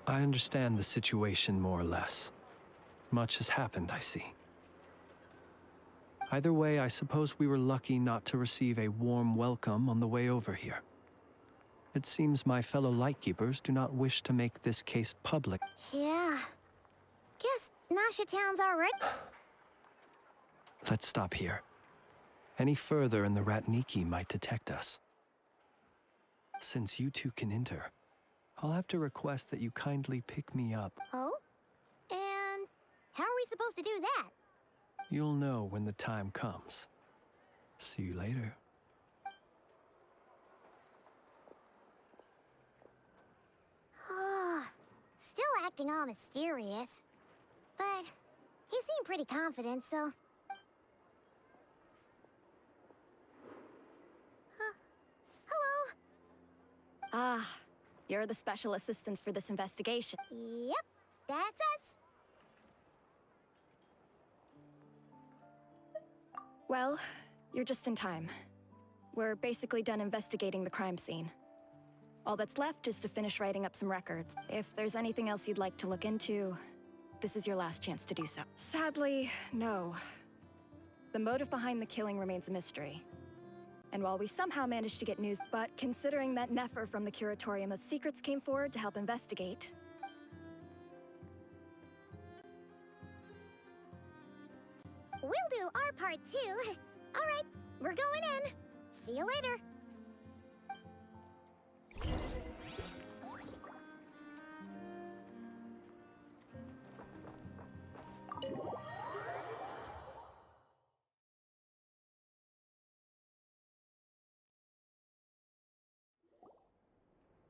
I understand the situation more or less. Much has happened, I see. Either way, I suppose we were lucky not to receive a warm welcome on the way over here. It seems my fellow Lightkeepers do not wish to make this case public. Yeah. Guess Nasha Town's already... Let's stop here. Any further and the Ratniki might detect us. Since you two can enter, I'll have to request that you kindly pick me up. Oh? And how are we supposed to do that? You'll know when the time comes. See you later. Still acting all mysterious. But he seemed pretty confident, so... Hello? Ah, you're the special assistants for this investigation. Yep, that's us. Well, you're just in time. We're basically done investigating the crime scene. All that's left is to finish writing up some records. If there's anything else you'd like to look into, this is your last chance to do so. Sadly, no. The motive behind the killing remains a mystery. And while we somehow managed to get news, but considering that Nefer from the Curatorium of Secrets came forward to help investigate... We'll do our part too. All right, we're going in. See you later.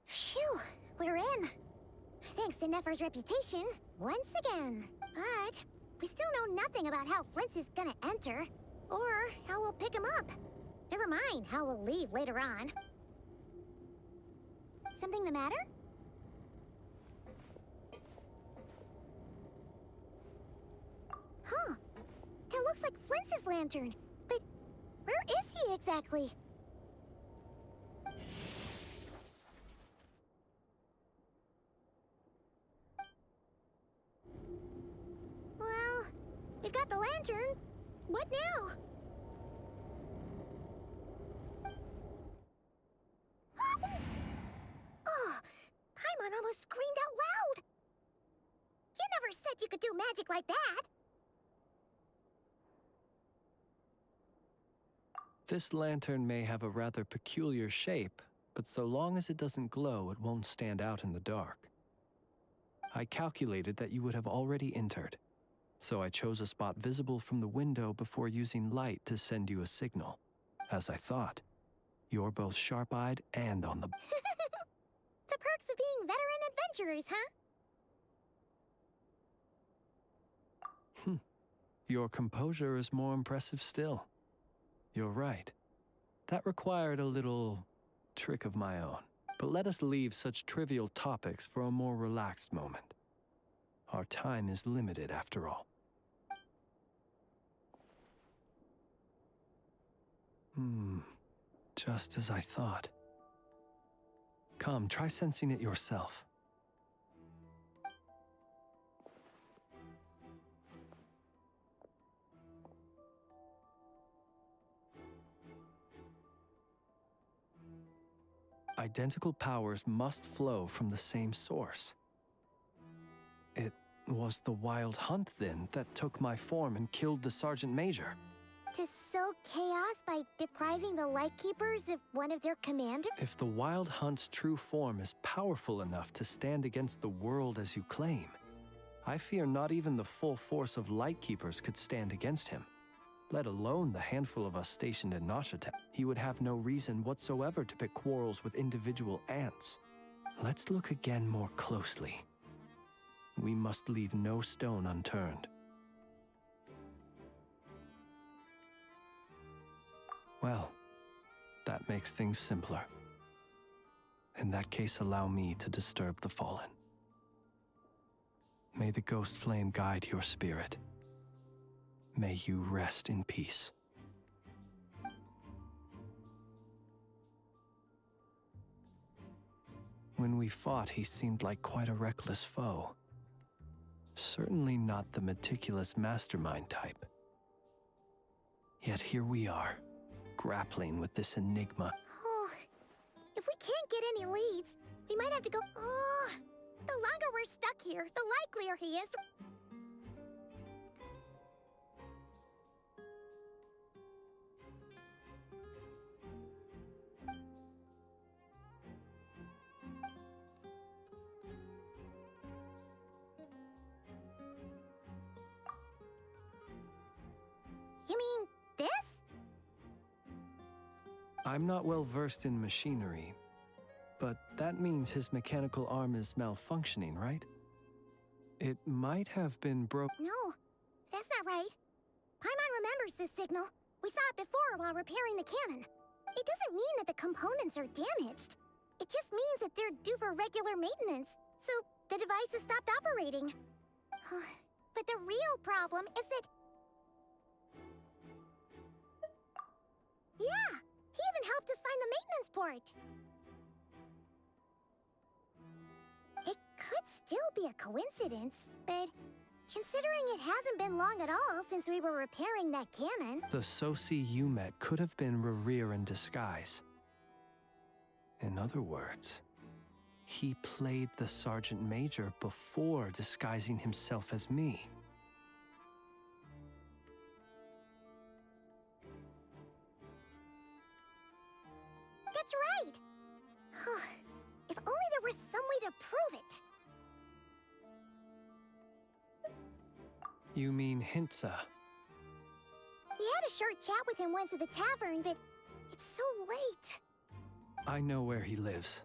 Phew, we're in. Thanks to Nefer's reputation, once again. But we still know nothing about how Flint's is gonna enter, or how we'll pick him up. Never mind how we'll leave later on. Something the matter? Huh. That looks like Flint's lantern. But where is he exactly? Well, we've got the lantern. What now? Oh, Paimon almost screamed out loud. You never said you could do magic like that. This lantern may have a rather peculiar shape, but so long as it doesn't glow, it won't stand out in the dark. I calculated that you would have already entered, so I chose a spot visible from the window before using light to send you a signal. As I thought, you're both sharp-eyed and on the... The perks of being veteran adventurers, huh? Your composure is more impressive still. You're right. That required a little trick of my own. But let us leave such trivial topics for a more relaxed moment. Our time is limited after all. Just as I thought. Come, try sensing it yourself. Identical powers must flow from the same source. It was the Wild Hunt, then, that took my form and killed the Sergeant Major. To sow chaos by depriving the Lightkeepers of one of their commanders? If the Wild Hunt's true form is powerful enough to stand against the world as you claim, I fear not even the full force of Lightkeepers could stand against him, let alone the handful of us stationed in Nashata. He would have no reason whatsoever to pick quarrels with individual ants. Let's look again more closely. We must leave no stone unturned. Well, that makes things simpler. In that case, allow me to disturb the fallen. May the ghost flame guide your spirit. May you rest in peace. When we fought, he seemed like quite a reckless foe. Certainly not the meticulous mastermind type. Yet here we are, grappling with this enigma. Oh, if we can't get any leads, we might have to go. Oh, the longer we're stuck here, the likelier he is. You mean this? I'm not well versed in machinery, but that means his mechanical arm is malfunctioning, right? It might have been broke. No, that's not right. Paimon remembers this signal. We saw it before while repairing the cannon. It doesn't mean that the components are damaged. It just means that they're due for regular maintenance, so the device has stopped operating. But the real problem is that... Yeah, he even helped us find the maintenance port. It could still be a coincidence, but considering it hasn't been long at all since we were repairing that cannon... The Soci you met could have been Rerir in disguise. In other words, he played the Sergeant Major before disguising himself as me. That's right! If only there were some way to prove it. You mean Hintsa? We had a short chat with him once at the tavern, but it's so late. I know where he lives.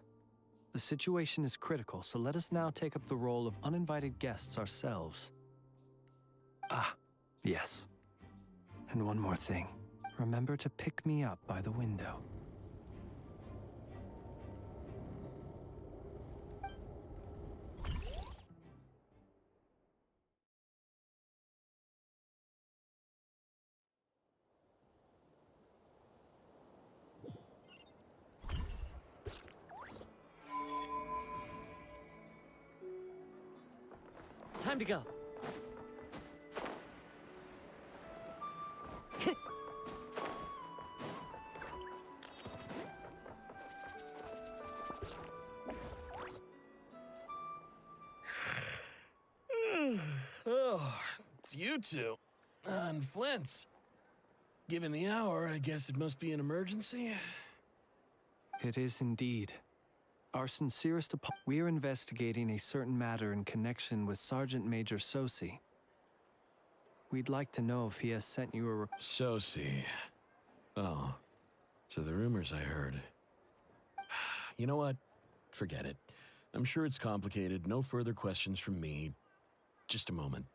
The situation is critical, so let us now take up the role of uninvited guests ourselves. Ah, yes. And one more thing. Remember to pick me up by the window. Time to go. Oh, it's you two. And Flint's. Given the hour, I guess it must be an emergency. It is indeed. Our sincerest apologies. We are investigating a certain matter in connection with Sergeant Major Soci. We'd like to know if he has sent you a Soci. Oh, so the rumors I heard. You know what? Forget it. I'm sure it's complicated. No further questions from me. Just a moment.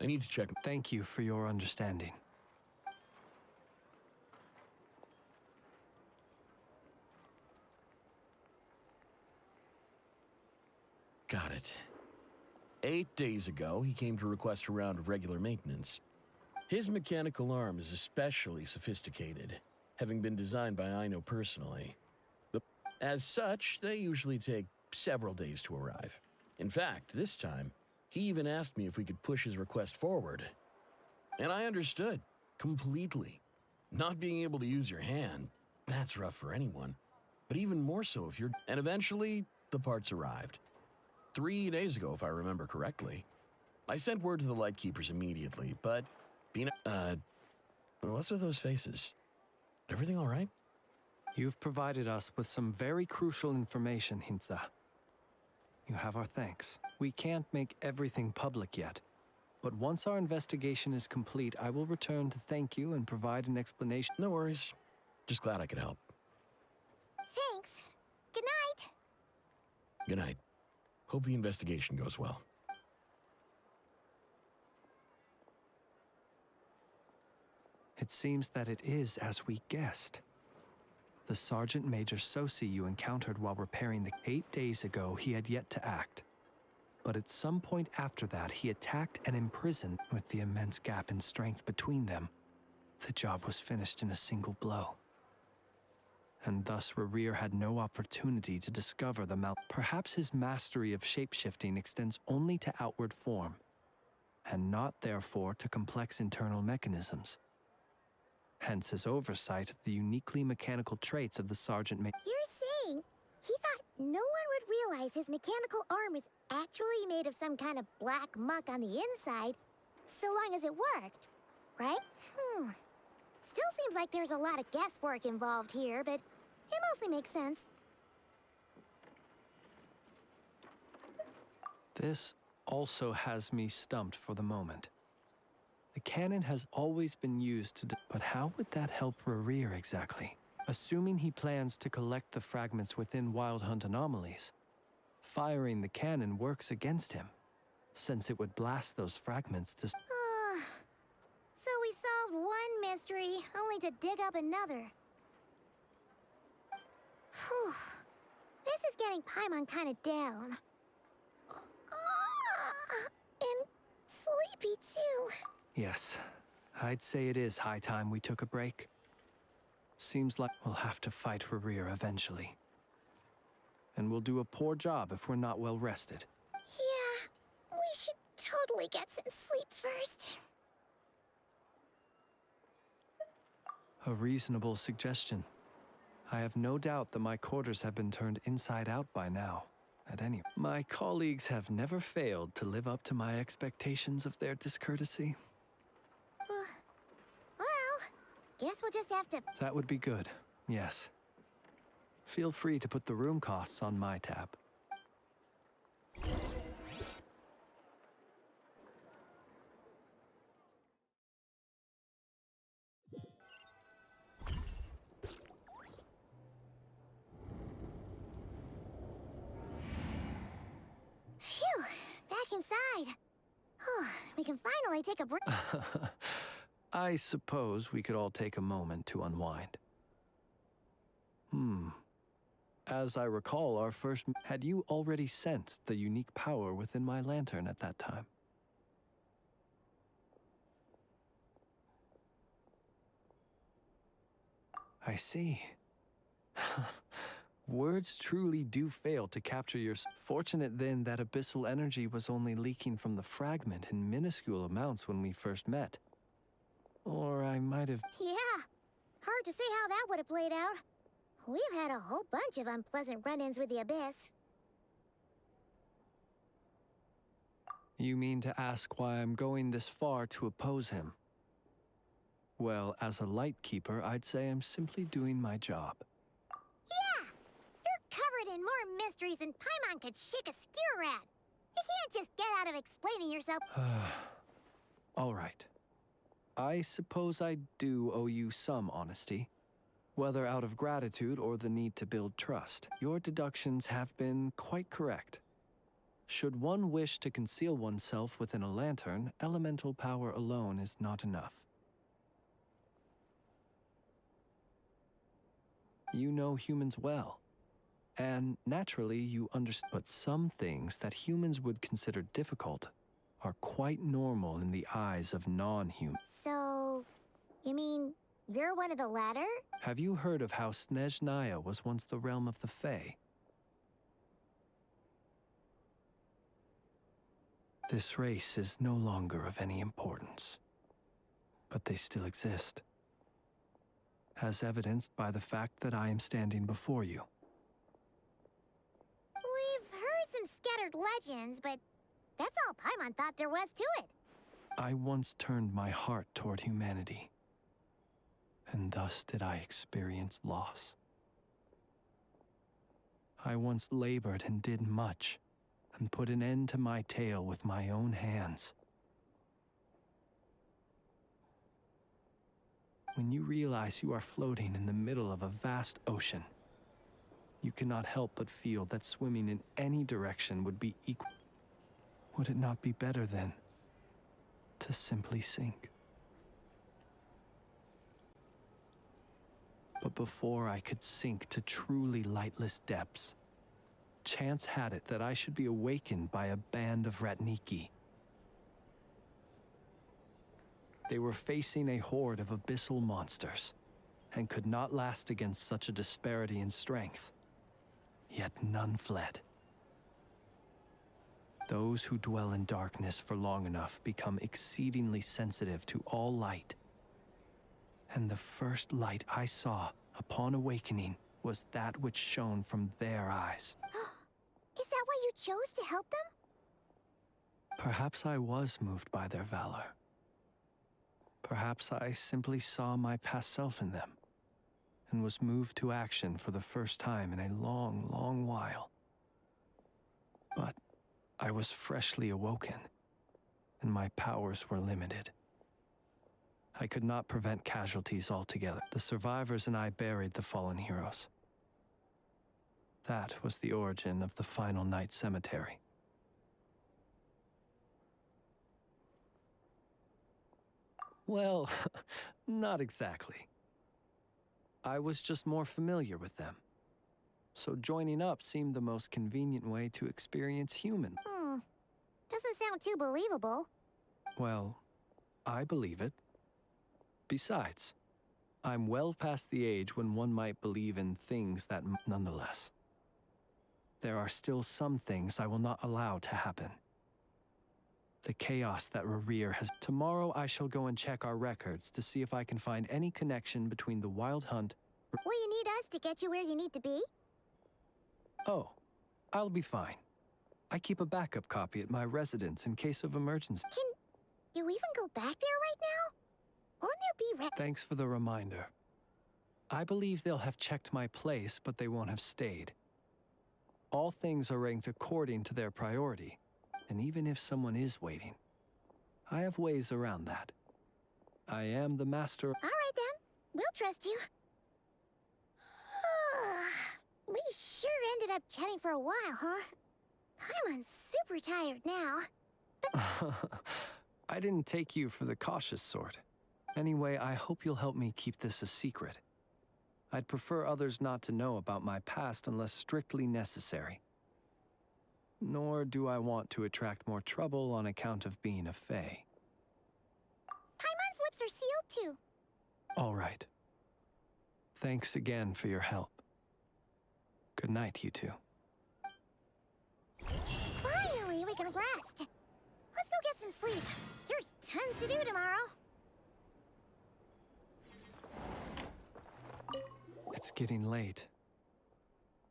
I need to check. Thank you for your understanding. Got it. 8 days ago, he came to request a round of regular maintenance. His mechanical arm is especially sophisticated, having been designed by Aino personally. As such, they usually take several days to arrive. In fact, this time, he even asked me if we could push his request forward. And I understood, completely. Not being able to use your hand, that's rough for anyone. But even more so if you're... And eventually, the parts arrived. 3 days ago, if I remember correctly. I sent word to the Lightkeepers immediately, but What's with those faces? Everything all right? You've provided us with some very crucial information, Hintsa. You have our thanks. We can't make everything public yet, but once our investigation is complete, I will return to thank you and provide an explanation. No worries. Just glad I could help. Thanks. Good night. Good night. Hope the investigation goes well. It seems that it is as we guessed. The Sergeant Major Sosi you encountered while repairing the 8 days ago, he had yet to act. But at some point after that, he attacked and imprisoned. With the immense gap in strength between them, the job was finished in a single blow. And thus Rerir had no opportunity to discover the Perhaps his mastery of shapeshifting extends only to outward form, and not therefore to complex internal mechanisms. Hence his oversight of the uniquely mechanical traits of the Sergeant Major. You're saying he thought no one would realize his mechanical arm is actually made of some kind of black muck on the inside, so long as it worked, right? Still seems like there's a lot of guesswork involved here, but it mostly makes sense. This also has me stumped for the moment. The cannon has always been used to but how would that help Rerir exactly? Assuming he plans to collect the fragments within Wild Hunt anomalies, firing the cannon works against him, since it would blast those fragments to... So we solved one mystery, only to dig up another. Whew. This is getting Paimon kind of down. And sleepy, too. Yes, I'd say it is high time we took a break. Seems like we'll have to fight Rerir eventually. And we'll do a poor job if we're not well rested. Yeah, we should totally get some sleep first. A reasonable suggestion. I have no doubt that my quarters have been turned inside out by now. At any rate, my colleagues have never failed to live up to my expectations of their discourtesy. Well, guess we'll just have to... That would be good, yes. Feel free to put the room costs on my tab. Phew, back inside. We can finally take a break. I suppose we could all take a moment to unwind. As I recall, our first... Had you already sensed the unique power within my lantern at that time? I see. Words truly do fail to capture your... Fortunate then that abyssal energy was only leaking from the fragment in minuscule amounts when we first met. Or I might have... Yeah, hard to say how that would have played out. We've had a whole bunch of unpleasant run-ins with the Abyss. You mean to ask why I'm going this far to oppose him? Well, as a Lightkeeper, I'd say I'm simply doing my job. Yeah! You're covered in more mysteries than Paimon could shake a skewer at. You can't just get out of explaining yourself. All right. I suppose I do owe you some honesty. Whether out of gratitude or the need to build trust, your deductions have been quite correct. Should one wish to conceal oneself within a lantern, elemental power alone is not enough. You know humans well, and naturally you understand. But some things that humans would consider difficult are quite normal in the eyes of non-humans. So, you mean you're one of the latter? Have you heard of how Snezhnaya was once the realm of the Fae? This race is no longer of any importance, but they still exist, as evidenced by the fact that I am standing before you. We've heard some scattered legends, but that's all Paimon thought there was to it. I once turned my heart toward humanity, and thus did I experience loss. I once labored and did much, and put an end to my tale with my own hands. When you realize you are floating in the middle of a vast ocean, you cannot help but feel that swimming in any direction would be equal. Would it not be better then to simply sink? But before I could sink to truly lightless depths, chance had it that I should be awakened by a band of Ratniki. They were facing a horde of abyssal monsters, and could not last against such a disparity in strength. Yet none fled. Those who dwell in darkness for long enough become exceedingly sensitive to all light. And the first light I saw upon awakening was that which shone from their eyes. Is that why you chose to help them? Perhaps I was moved by their valor. Perhaps I simply saw my past self in them, and was moved to action for the first time in a long, long while. But I was freshly awoken, and my powers were limited. I could not prevent casualties altogether. The survivors and I buried the fallen heroes. That was the origin of the final night cemetery. Well, not exactly. I was just more familiar with them. So joining up seemed the most convenient way to experience human. Doesn't sound too believable. Well, I believe it. Besides, I'm well past the age when one might believe in things that nonetheless. There are still some things I will not allow to happen. The chaos that Rerir has... Tomorrow I shall go and check our records to see if I can find any connection between the Wild Hunt... Will you need us to get you where you need to be? Oh, I'll be fine. I keep a backup copy at my residence in case of emergency. Can you even go back there right now? Won't there be Thanks for the reminder. I believe they'll have checked my place, but they won't have stayed. All things are ranked according to their priority, and even if someone is waiting, I have ways around that. I am the master. All right then, we'll trust you. We sure ended up chatting for a while, huh? I'm super tired now. I didn't take you for the cautious sort. Anyway, I hope you'll help me keep this a secret. I'd prefer others not to know about my past unless strictly necessary. Nor do I want to attract more trouble on account of being a fae. Paimon's lips are sealed too. All right. Thanks again for your help. Good night, you two. Finally, we can rest. Let's go get some sleep. There's tons to do tomorrow. It's getting late.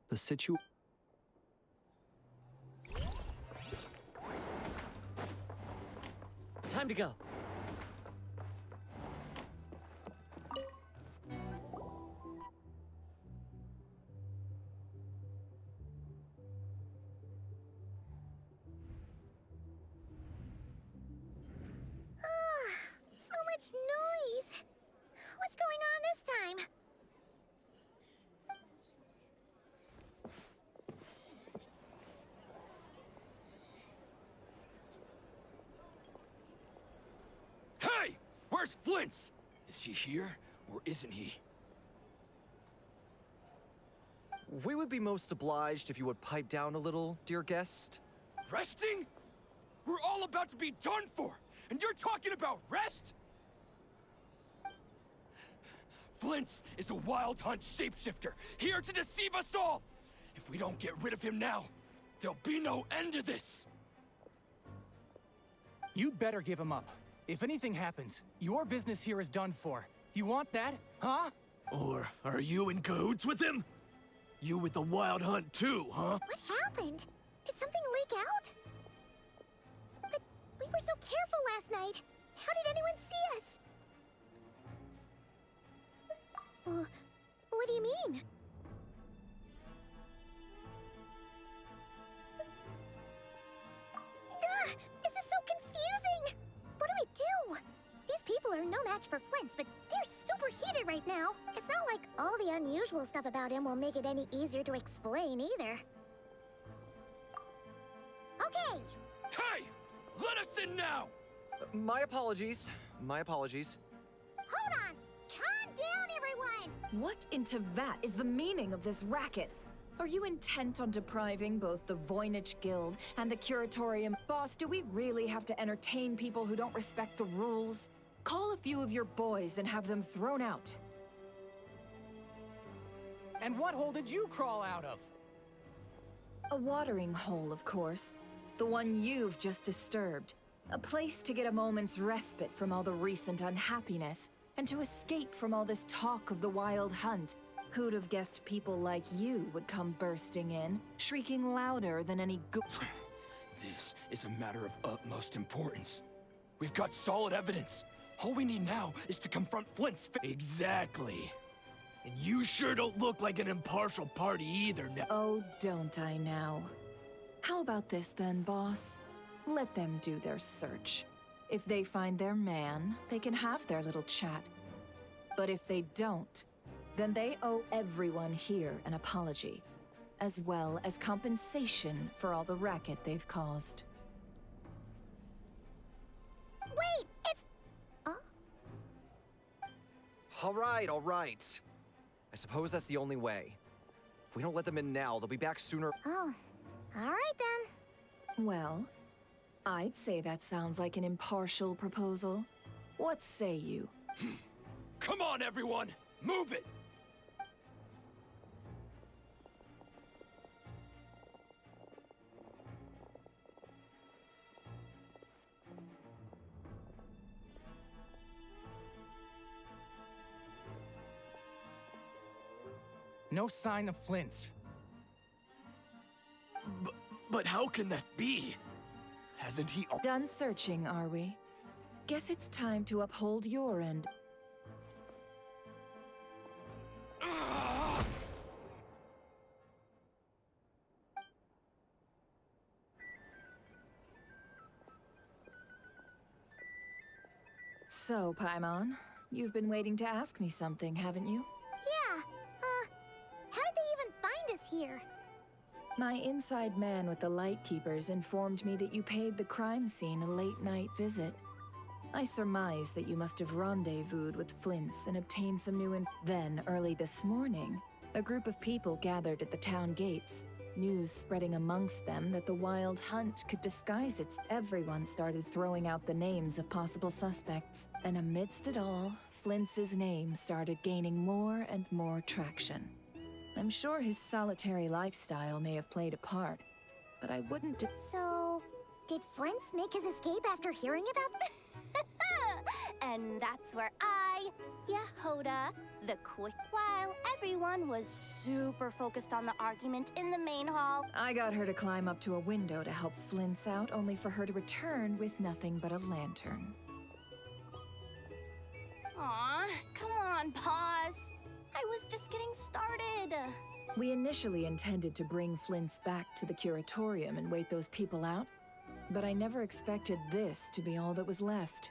The Time to go. So much noise. What's going on this time? Hey! Where's Flint's? Is he here, or isn't he? We would be most obliged if you would pipe down a little, dear guest. Resting? We're all about to be done for, and you're talking about rest? Flint's is a wild hunt shapeshifter, here to deceive us all! If we don't get rid of him now, there'll be no end to this! You'd better give him up. If anything happens, your business here is done for. You want that, huh? Or are you in cahoots with him? You with the wild hunt too, huh? What happened? Did something leak out? But we were so careful last night. How did anyone see us? mean? Ugh, this is so confusing! What do we do? These people are no match for Flint's, but they're super heated right now. It's not like all the unusual stuff about him will make it any easier to explain either. Okay, Hey! Let us in now! My apologies. My apologies. hold on! Calm down, everyone! What in Tevat is the meaning of this racket? Are you intent on depriving both the Voynich Guild and the Curatorium? Boss, do we really have to entertain people who don't respect the rules? Call a few of your boys and have them thrown out. And what hole did you crawl out of? A watering hole, of course. The one you've just disturbed. A place to get a moment's respite from all the recent unhappiness, and to escape from all this talk of the Wild Hunt. Who'd have guessed people like you would come bursting in, shrieking louder than any This is a matter of utmost importance. We've got solid evidence. All we need now is to confront Flint's Exactly. And you sure don't look like an impartial party either now. Oh, don't I now? How about this then, boss? Let them do their search. If they find their man, they can have their little chat. But if they don't, then they owe everyone here an apology, as well as compensation for all the racket they've caused. Wait, it's... All right, all right. I suppose that's the only way. If we don't let them in now, they'll be back sooner. Oh, alright then. Well, I'd say that sounds like an impartial proposal. What say you? Come on, everyone! Move it! No sign of Flint's. But how can that be? Hasn't he... Done searching, are we? Guess it's time to uphold your end. So, Paimon, you've been waiting to ask me something, haven't you? Yeah, how did they even find us here? My inside man with the Lightkeepers informed me that you paid the crime scene a late-night visit. I surmise that you must have rendezvoused with Flint's and obtained some new Then, early this morning, a group of people gathered at the town gates, news spreading amongst them that the Wild Hunt could disguise its... Everyone started throwing out the names of possible suspects, and amidst it all, Flint's name started gaining more and more traction. I'm sure his solitary lifestyle may have played a part, but I wouldn't... So, did Flint's make his escape after hearing about... And that's where I, Yehoda, the quick... While everyone was super focused on the argument in the main hall... I got her to climb up to a window to help Flint's out, only for her to return with nothing but a lantern. Aw, come on, pause. I was just getting started. We initially intended to bring Flint's back to the Curatorium and wait those people out, but I never expected this to be all that was left.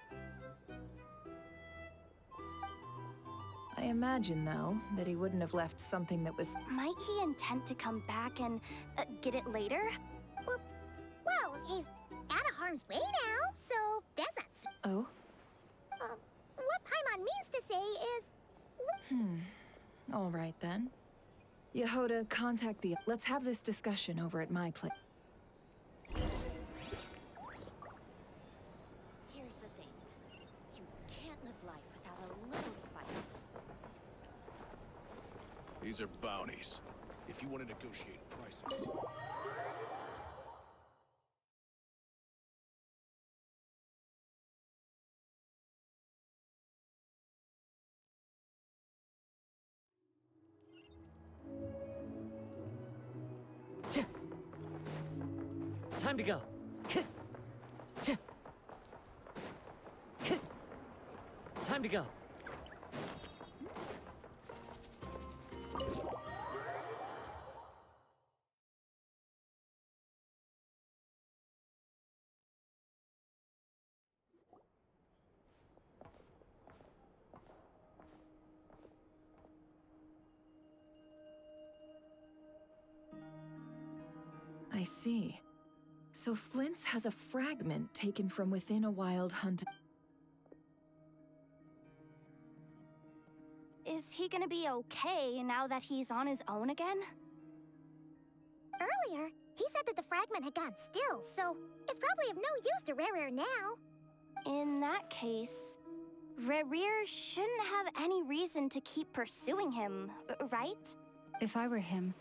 I imagine, though, that he wouldn't have left something that was... Might he intend to come back and get it later? Well, he's out of harm's way now, so that's not... Oh? What Paimon means to say is... All right, then. Yehoda, contact the... Let's have this discussion over at my place. Here's the thing. You can't live life without a little spice. These are bounties. If you want to negotiate prices... Time to go. Time to go. I see. So Flint's has a fragment taken from within a wild hunt. Is he gonna be okay now that he's on his own again? Earlier, he said that the fragment had gone still, so it's probably of no use to Rare now. In that case, Rerir shouldn't have any reason to keep pursuing him, right? If I were him,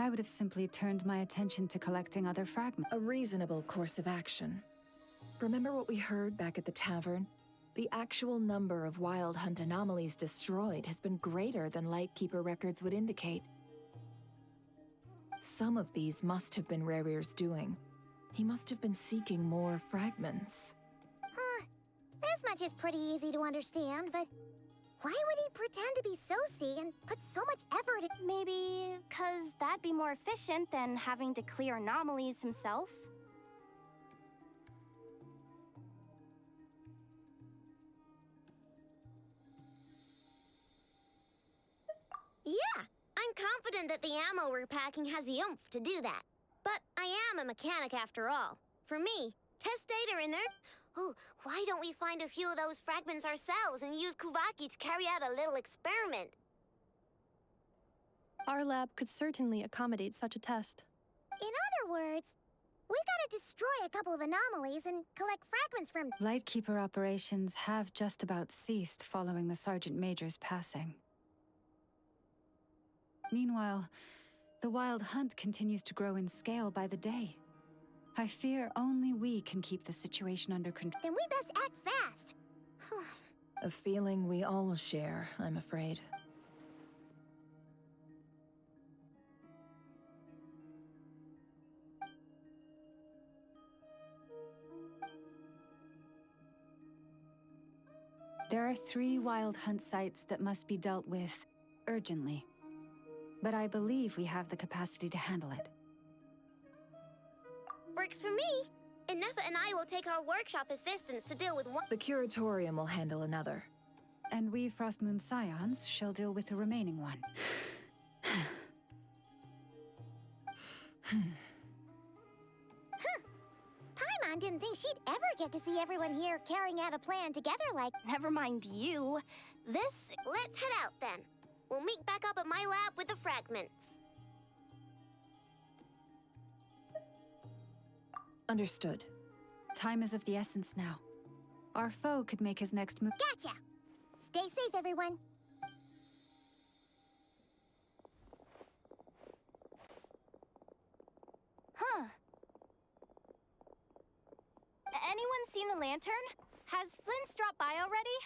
I would have simply turned my attention to collecting other fragments. A reasonable course of action. Remember what we heard back at the tavern? The actual number of wild hunt anomalies destroyed has been greater than Lightkeeper records would indicate. Some of these must have been Rerir's doing. He must have been seeking more fragments. Huh. This much is pretty easy to understand, but why would he pretend to be Soci and put so much effort in? Maybe 'cause that'd be more efficient than having to clear anomalies himself? Yeah, I'm confident that the ammo we're packing has the oomph to do that. But I am a mechanic after all. For me, test data in there. Oh, why don't we find a few of those fragments ourselves and use Kuvaki to carry out a little experiment? Our lab could certainly accommodate such a test. In other words, we gotta destroy a couple of anomalies and collect fragments from... Lightkeeper operations have just about ceased following the Sergeant Major's passing. Meanwhile, the wild hunt continues to grow in scale by the day. I fear only we can keep the situation under control. Then we best act fast. A feeling we all share, I'm afraid. There are 3 wild hunt sites that must be dealt with urgently. But I believe we have the capacity to handle it. Works for me. Ineffa and I will take our workshop assistants to deal with one... The Curatorium will handle another. And we Frostmoon Scions shall deal with the remaining one. Paimon didn't think she'd ever get to see everyone here carrying out a plan together like... Never mind you. This... Let's head out then. We'll meet back up at my lab with the fragments. Understood. Time is of the essence now. Our foe could make his next move. Gotcha! Stay safe, everyone. Huh. Anyone seen the lantern? Has Flint's dropped by already?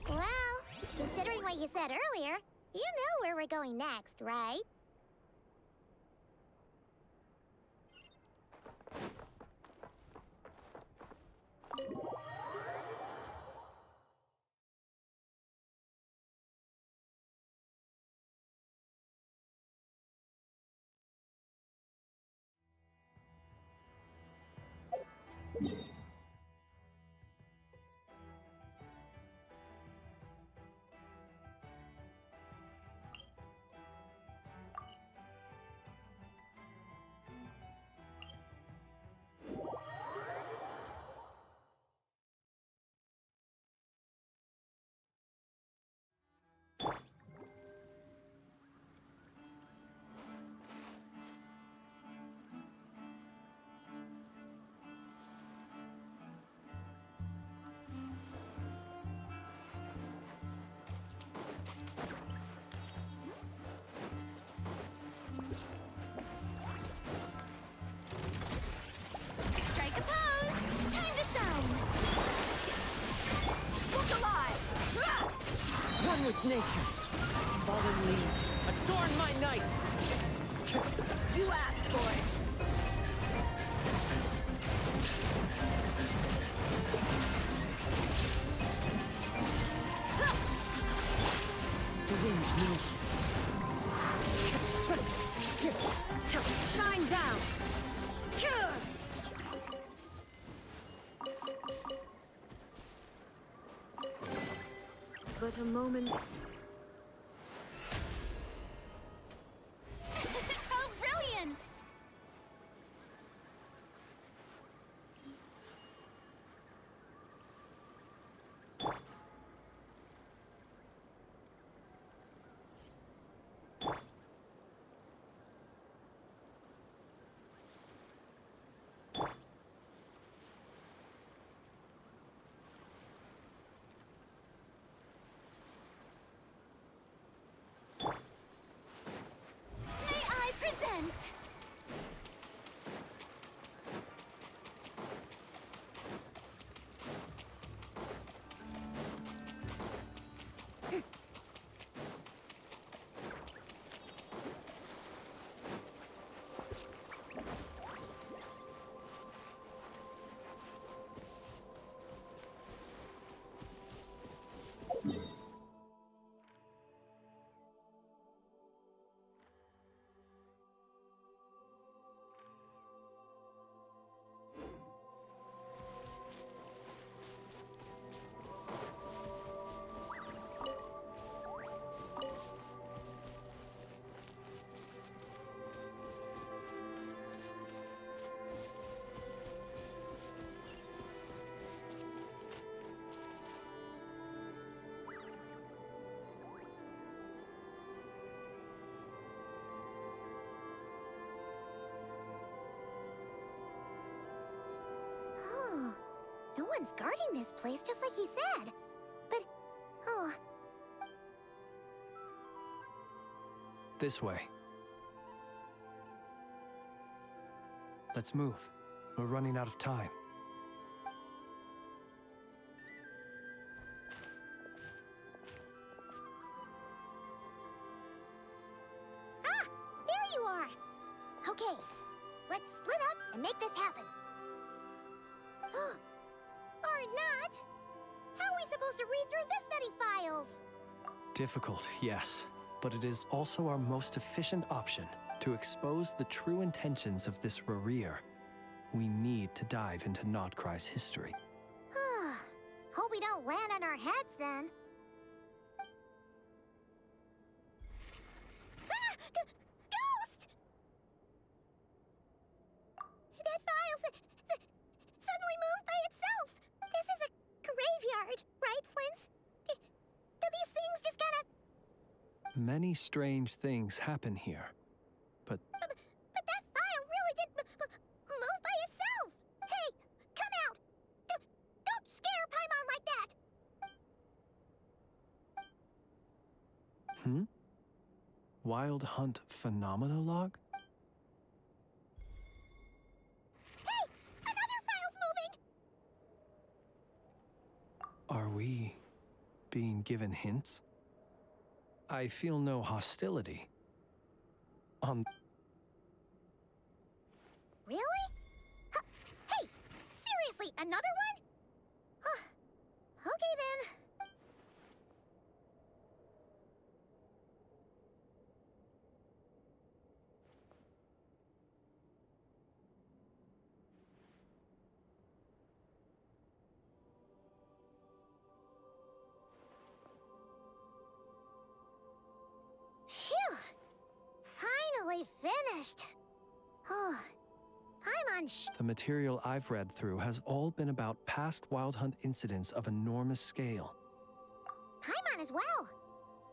Well, considering what you said earlier, you know where we're going next, right? Strike a pose! Time to shine! Look alive! One with nature. Fallen leaves, adorn my night! You asked for it! The wind knows me. Shine down! But a moment... How brilliant! Someone's guarding this place just like he said. But, oh, This way. Let's move. We're running out of time. ah, there you are. Okay, let's split up and make this happen. Or not. How are we supposed to read through this many files? Difficult, yes, but it is also our most efficient option to expose the true intentions of this Rereer. We need to dive into Notcry's history. Hope we don't land on our heads then. Ah! Ghost! That file suddenly moved by itself. This is a graveyard, right, Flint's? Do these things just kinda... Many strange things happen here, but But that file really did move by itself! Hey, come out! Don't scare Paimon like that! Wild Hunt Phenomenologue? Hey! Another file's moving! Are we being given hints? I feel no hostility. Really? Hey! Seriously, another one? Okay then. Phew! Finally finished. Oh, Paimon The material I've read through has all been about past Wild Hunt incidents of enormous scale. Paimon as well.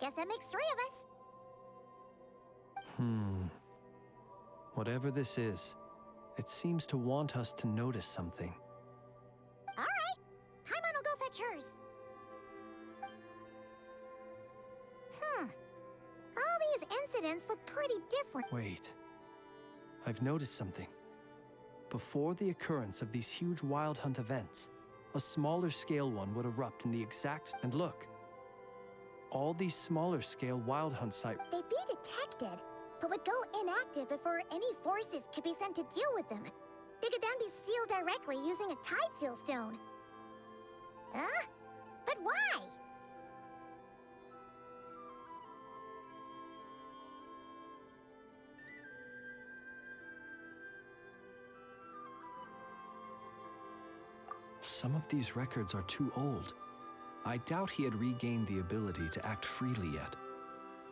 Guess that makes 3 of us. Whatever this is, it seems to want us to notice something. All right. Paimon will go fetch hers. All these incidents look pretty different. Wait. I've noticed something. Before the occurrence of these huge Wild Hunt events, a smaller scale one would erupt in the exact... And look! All these smaller scale Wild Hunt sites... They'd be detected, but would go inactive before any forces could be sent to deal with them. They could then be sealed directly using a tide seal stone. Huh? But why? Some of these records are too old. I doubt he had regained the ability to act freely yet,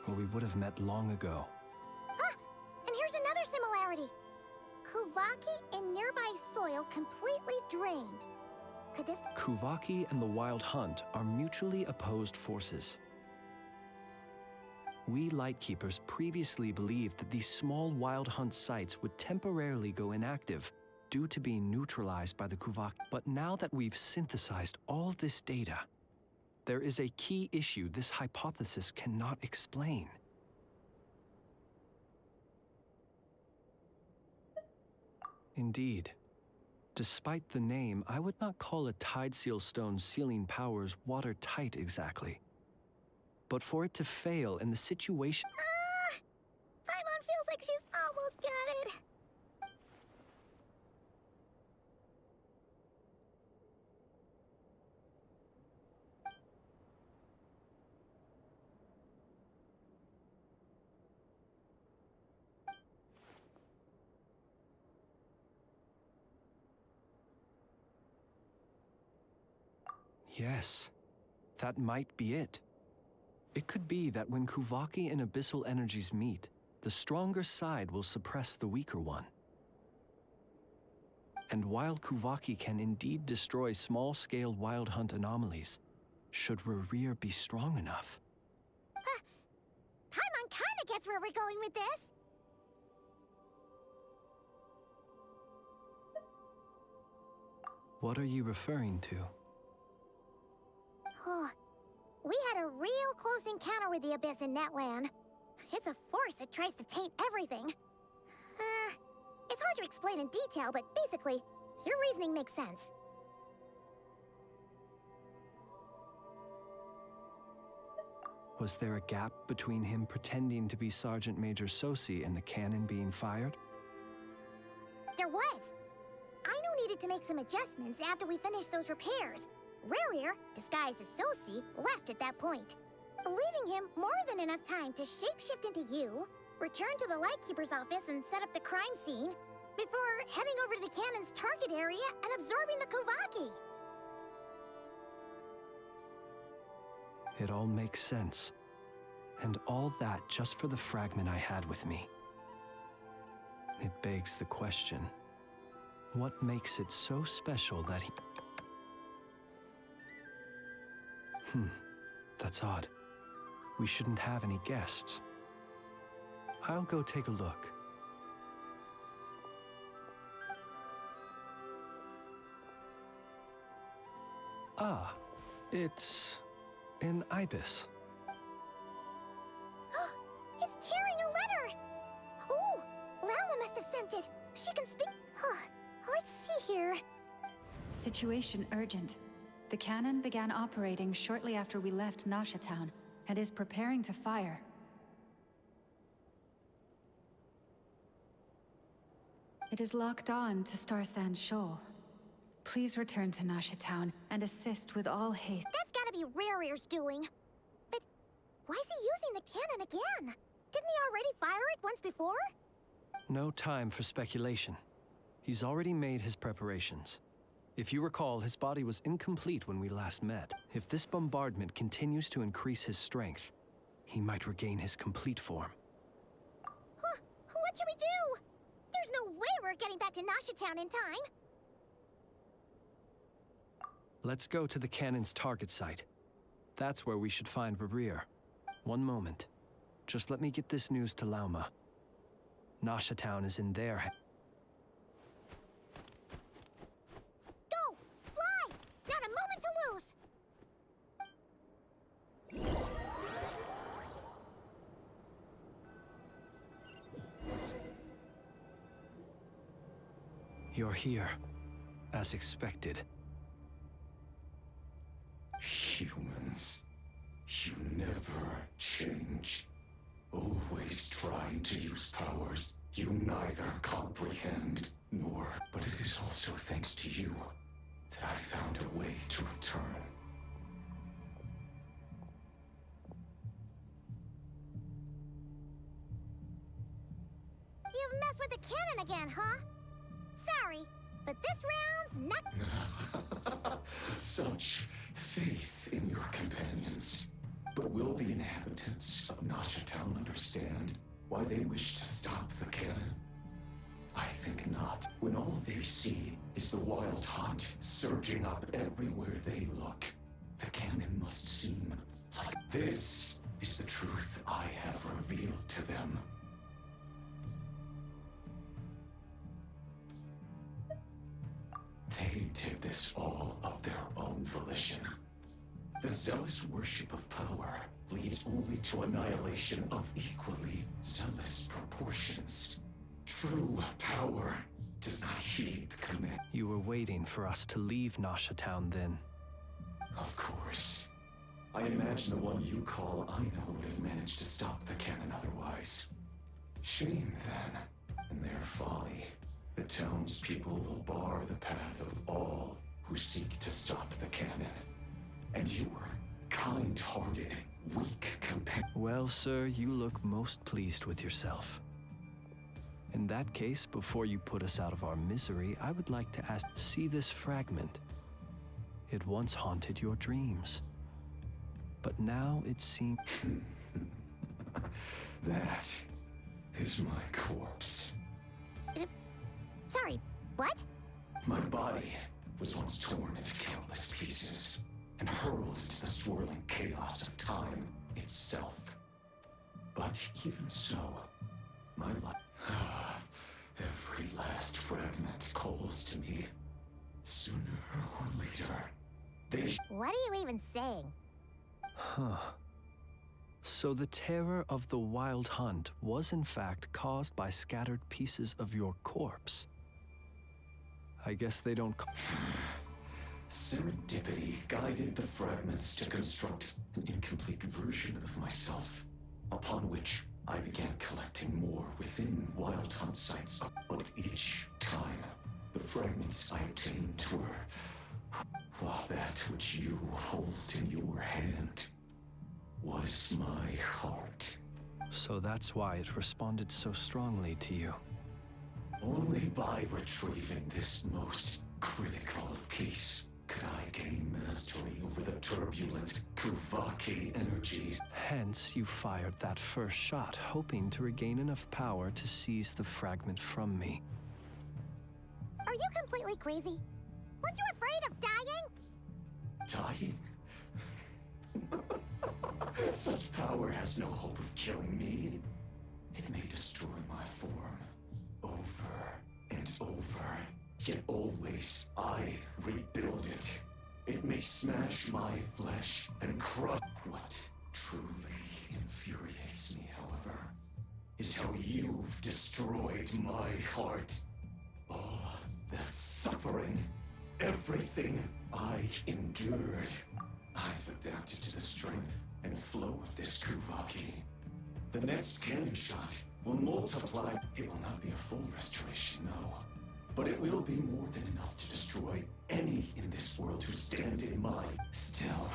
or we would have met long ago. Ah! And here's another similarity. Kuvaki and nearby soil completely drained. Could this... Kuvaki and the Wild Hunt are mutually opposed forces. We Lightkeepers previously believed that these small Wild Hunt sites would temporarily go inactive due to being neutralized by the Kuvaki. But now that we've synthesized all this data, there is a key issue this hypothesis cannot explain. Indeed. Despite the name, I would not call a Tide Seal Stone's sealing powers watertight exactly. But for it to fail in the situation... Paimon feels like she's almost got it. Yes, that might be it. It could be that when Kuvaki and Abyssal energies meet, the stronger side will suppress the weaker one. And while Kuvaki can indeed destroy small-scale Wild Hunt anomalies, should Rereer be strong enough? Paimon kinda gets where we're going with this. What are you referring to? Oh, we had a real close encounter with the Abyss in Netland. It's a force that tries to taint everything. It's hard to explain in detail, but basically, your reasoning makes sense. Was there a gap between him pretending to be Sergeant Major Sosi and the cannon being fired? There was. Aino needed to make some adjustments after we finished those repairs. Rerir, disguised as Sosi, left at that point, leaving him more than enough time to shapeshift into you, return to the Lightkeeper's office and set up the crime scene, before heading over to the cannon's target area and absorbing the Kovaki. It all makes sense. And all that just for the fragment I had with me. It begs the question, what makes it so special that he... That's odd. We shouldn't have any guests. I'll go take a look. Ah, it's an ibis. It's carrying a letter! Ooh, Lala must have sent it. She can speak... Let's see here. Situation urgent. The cannon began operating shortly after we left Nasha Town and is preparing to fire. It is locked on to Star Sand Shoal. Please return to Nasha Town and assist with all haste. That's gotta be Rerir's doing. But why is he using the cannon again? Didn't he already fire it once before? No time for speculation. He's already made his preparations. If you recall, his body was incomplete when we last met. If this bombardment continues to increase his strength, he might regain his complete form. Huh, what should we do? There's no way we're getting back to Nasha Town in time. Let's go to the cannon's target site. That's where we should find Rerir. One moment. Just let me get this news to Lauma. Nasha Town is in their hands. Go! Fly! Not a moment to lose! You're here, as expected. Humans, you never change. Always trying to use powers you neither comprehend nor. But it is also thanks to you that I found a way to return. You've messed with the cannon again, huh? Sorry, but this round's not... Such faith in your companions. But will the inhabitants of Nasha Town understand why they wish to stop the cannon? I think not. When all they see is the wild hunt surging up everywhere they look, the cannon must seem like this is the truth I have revealed to them. They did this all of their own volition. The zealous worship of power leads only to annihilation of equally zealous proportions. True power does not heed the command. You were waiting for us to leave Nasha Town then. Of course. I imagine the one you call Aino would have managed to stop the cannon otherwise. Shame, then, in their folly. The townspeople will bar the path of all who seek to stop the cannon. And you were kind-hearted, weak companion. Well, sir, you look most pleased with yourself. In that case, before you put us out of our misery, I would like to ask, see this fragment. It once haunted your dreams. But now it seems... That is my corpse. Sorry, what? My body was once torn into countless pieces and hurled into the swirling chaos of time itself. But even so, my life... Every last fragment calls to me, Sooner or later, they What are you even saying? Huh. So the terror of the wild hunt was in fact caused by scattered pieces of your corpse. I guess they don't Serendipity guided the fragments to construct an incomplete version of myself, upon which I began collecting more within Wild Hunt sites. But each time, the fragments I obtained were, while that which you hold in your hand was my heart. So that's why it responded so strongly to you. Only by retrieving this most critical piece could I gain mastery over the turbulent Kuvaki energies. Hence, you fired that first shot, hoping to regain enough power to seize the fragment from me. Are you completely crazy? Weren't you afraid of dying? Dying? Such power has no hope of killing me. It may destroy my form over and over, yet always I rebuild it. It may smash my flesh and crush. What truly infuriates me, however, is how you've destroyed my heart. All that suffering, everything I endured. I've adapted to the strength and flow of this Kuvaki. The next cannon shot will multiply. It will not be a full restoration, no. But it will be more than enough to destroy any in this world who stand in my... Still,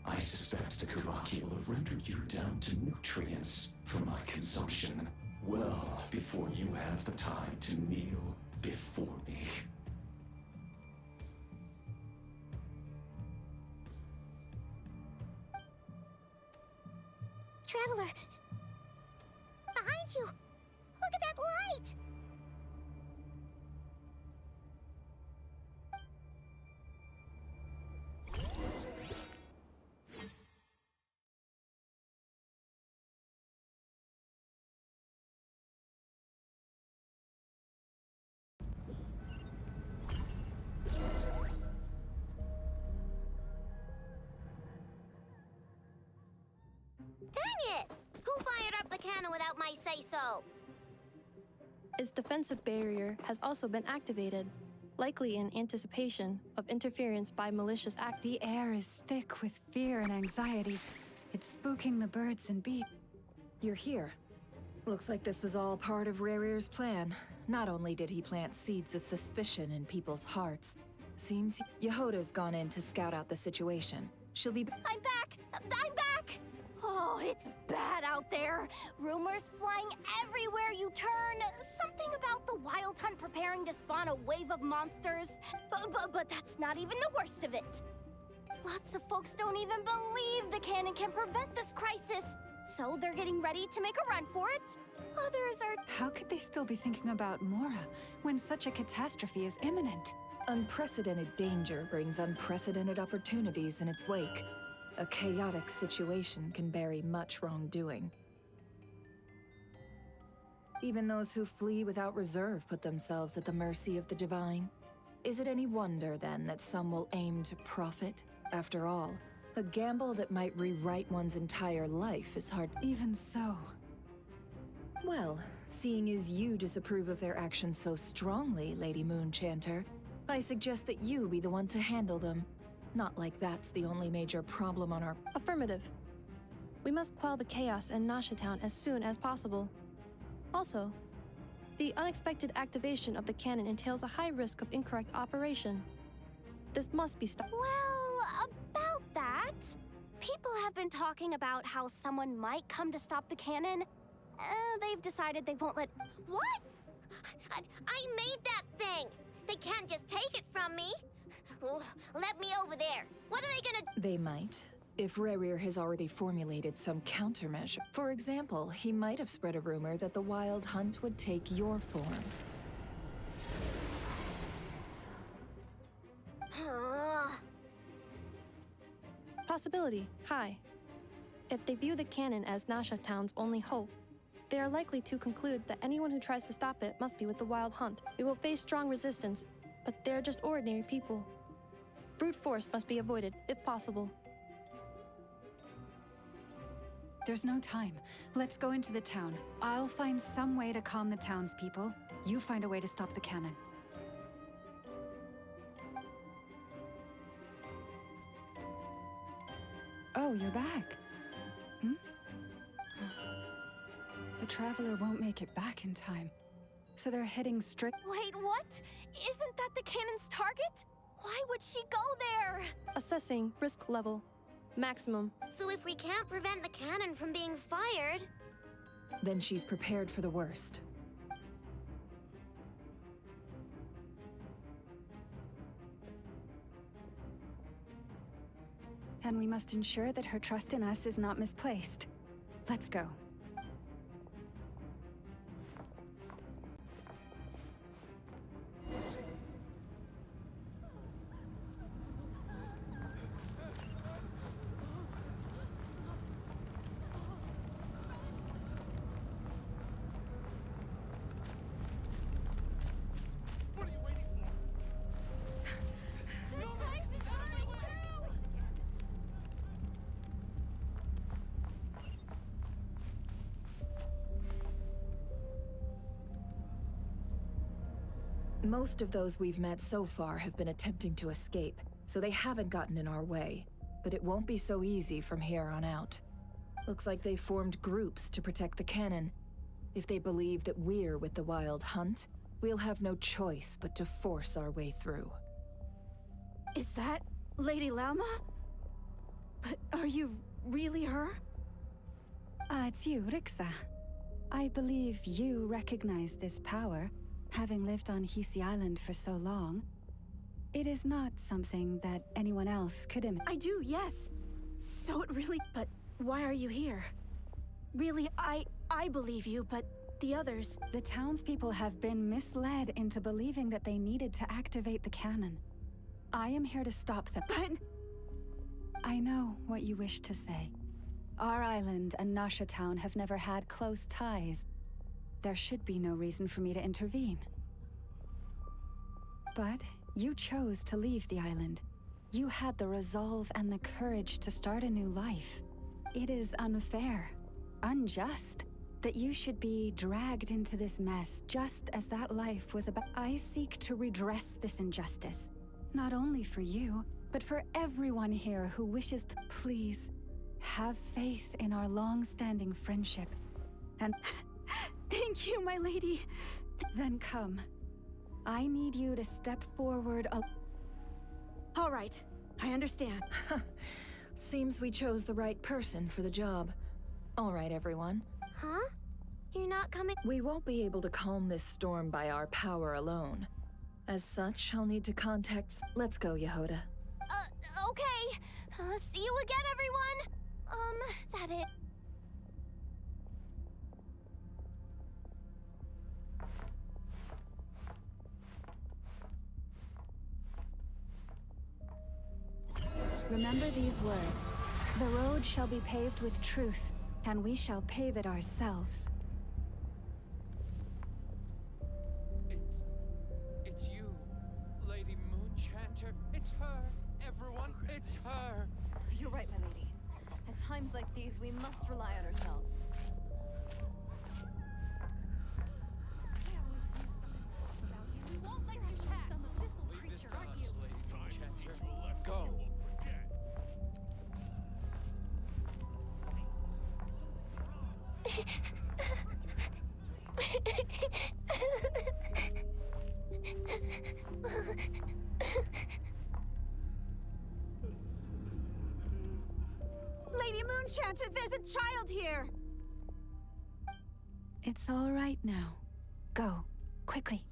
I suspect the Kuvaki will have rendered you down to nutrients for my consumption well before you have the time to kneel before me. Traveler! Behind you! Look at that light! Dang it! Who fired up the cannon without my say-so? Its defensive barrier has also been activated, likely in anticipation of interference by malicious act. The air is thick with fear and anxiety. It's spooking the birds and bees. You're here. Looks like this was all part of Rerir's plan. Not only did he plant seeds of suspicion in people's hearts, seems Yehoda's gone in to scout out the situation. She'll be... I'm back! I'm back! Oh, it's bad out there. Rumors flying everywhere you turn. Something about the Wild Hunt preparing to spawn a wave of monsters. But that's not even the worst of it. Lots of folks don't even believe the cannon can prevent this crisis. So they're getting ready to make a run for it. Others are... How could they still be thinking about Mora when such a catastrophe is imminent? Unprecedented danger brings unprecedented opportunities in its wake. A chaotic situation can bury much wrongdoing. Even those who flee without reserve put themselves at the mercy of the divine. Is it any wonder, then, that some will aim to profit? After all, a gamble that might rewrite one's entire life is hard. Even so. Well, seeing as you disapprove of their actions so strongly, Lady Moonchanter, I suggest that you be the one to handle them. Not like that's the only major problem on our... Affirmative. We must quell the chaos in Nasha Town as soon as possible. Also, the unexpected activation of the cannon entails a high risk of incorrect operation. This must be stopped. Well, about that, people have been talking about how someone might come to stop the cannon. They've decided they won't let... What? I made that thing! They can't just take it from me! Let me over there. What are they gonna... They might, if Rerir has already formulated some countermeasure. For example, he might have spread a rumor that the Wild Hunt would take your form. Possibility, high. If they view the cannon as Nasha Town's only hope, they are likely to conclude that anyone who tries to stop it must be with the Wild Hunt. We will face strong resistance, but they're just ordinary people. Brute force must be avoided, if possible. There's no time. Let's go into the town. I'll find some way to calm the townspeople. You find a way to stop the cannon. Oh, you're back. Hmm? The Traveler won't make it back in time. So they're heading straight— Wait, what? Isn't that the cannon's target? Why would she go there? Assessing risk level. Maximum. So if we can't prevent the cannon from being fired... Then she's prepared for the worst. And we must ensure that her trust in us is not misplaced. Let's go. Most of those we've met so far have been attempting to escape, so they haven't gotten in our way. But it won't be so easy from here on out. Looks like they formed groups to protect the cannon. If they believe that we're with the Wild Hunt, we'll have no choice but to force our way through. Is that Lady Lauma? But are you really her? It's you, Rixa. I believe you recognize this power, having lived on Hisi Island for so long. It is not something that anyone else could I do, yes. So it really— But why are you here? Really, I believe you, but the others— The townspeople have been misled into believing that they needed to activate the cannon. I am here to stop them. But— I know what you wish to say. Our island and Nasha Town have never had close ties. There should be no reason for me to intervene. But you chose to leave the island. You had the resolve and the courage to start a new life. It is unfair, unjust, that you should be dragged into this mess just as that life was about. I seek to redress this injustice, not only for you, but for everyone here who wishes to— Please, have faith in our long-standing friendship, and— Thank you, my lady. Then come. I need you to step forward All right, I understand. Seems we chose the right person for the job. All right, everyone. Huh? You're not coming— We won't be able to calm this storm by our power alone. As such, I'll need to contact— Let's go, Yehoda. Okay. See you again, everyone. That it. Remember these words. The road shall be paved with truth, and we shall pave it ourselves. It's you, Lady Moonchanter. It's her, everyone. It's her. You're right, my lady. At times like these, we must rely on ourselves. We won't let you pass. Some abyssal creature, aren't you? Lady Moonchanter. Go. Lady Moonchanter, there's a child here! It's all right now. Go, quickly.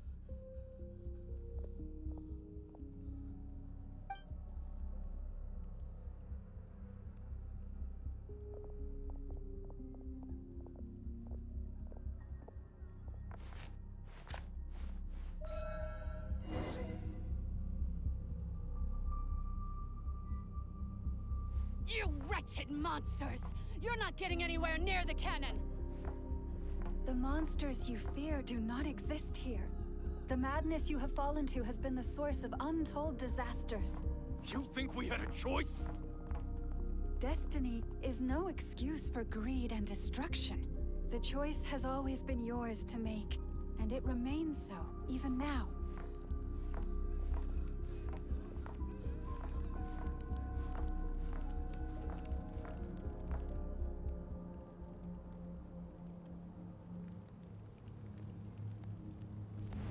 You wretched monsters! You're not getting anywhere near the cannon! The monsters you fear do not exist here. The madness you have fallen to has been the source of untold disasters. You think we had a choice? Destiny is no excuse for greed and destruction. The choice has always been yours to make, and it remains so, even now.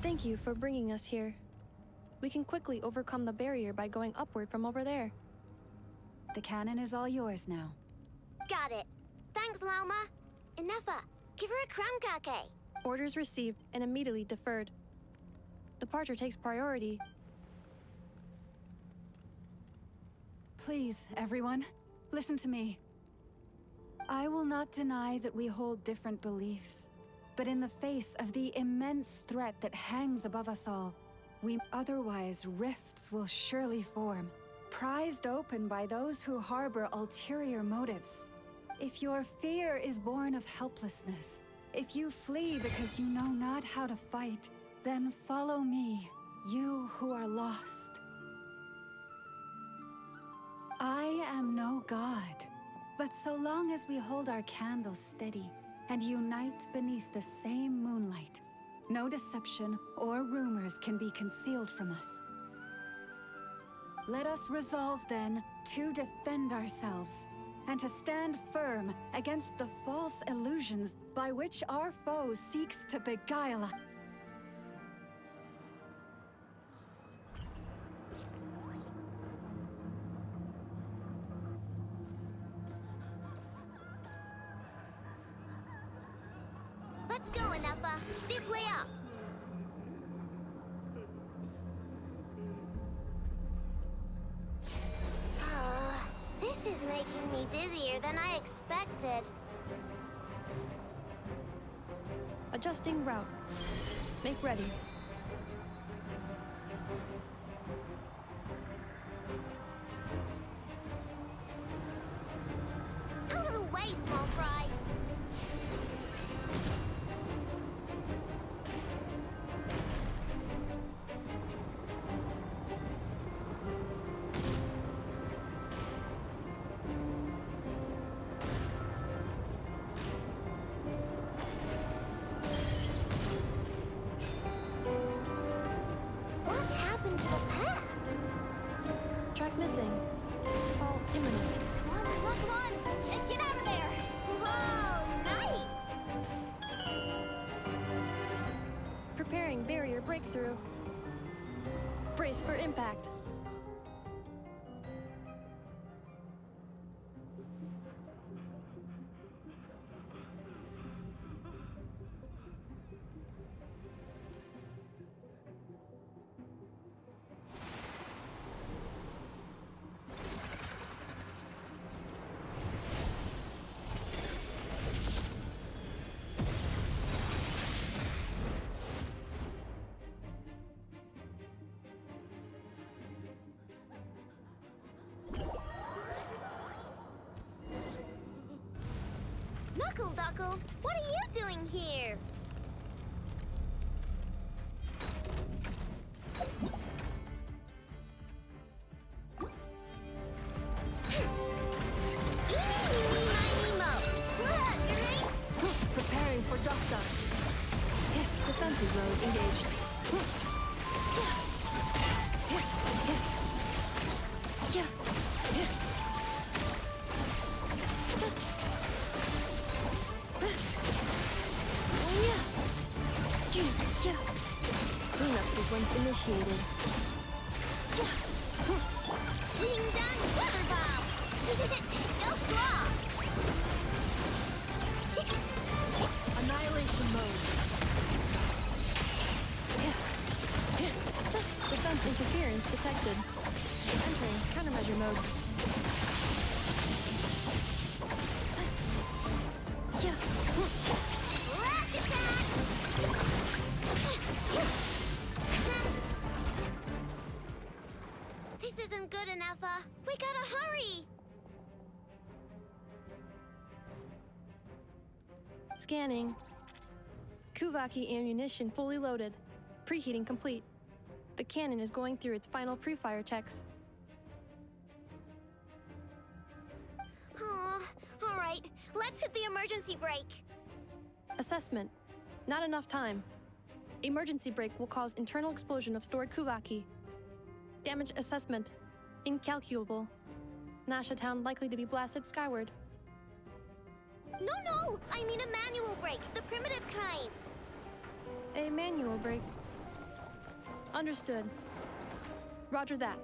Thank you for bringing us here. We can quickly overcome the barrier by going upward from over there. The cannon is all yours now. Got it. Thanks, Lauma. Inefa, give her a crankake. Orders received and immediately deferred. Departure takes priority. Please, everyone, listen to me. I will not deny that we hold different beliefs, but in the face of the immense threat that hangs above us all, otherwise rifts will surely form, prized open by those who harbor ulterior motives. If your fear is born of helplessness, if you flee because you know not how to fight, then follow me, you who are lost. I am no god, but so long as we hold our candles steady and unite beneath the same moonlight, no deception or rumors can be concealed from us. Let us resolve then to defend ourselves and to stand firm against the false illusions by which our foe seeks to beguile us. Let's go, Inefa. This way up. This is making me dizzier than I expected. Adjusting route. Make ready. Out of the way, small fry. What happened to the path? Track missing. Fall imminent. Come on, and get out of there! Whoa, nice! Preparing barrier breakthrough. Brace for impact. Knuckle Duckle, what are you doing here? Preparing for dust up. Defensive mode engaged. Cleanup sequence initiated. Wing done, water bomb! Go claw! Annihilation mode. Defense interference detected. Entering countermeasure mode. Flash attack! This isn't good enough, we gotta hurry! Scanning. Kuvaki ammunition fully loaded. Preheating complete. The cannon is going through its final pre-fire checks. Aw, all right. Let's hit the emergency brake. Assessment. Not enough time. Emergency brake will cause internal explosion of stored Kuvaki. Damage assessment. Incalculable. Nasha Town likely to be blasted skyward. No! I mean a manual brake, the primitive kind. A manual brake. Understood. Roger that.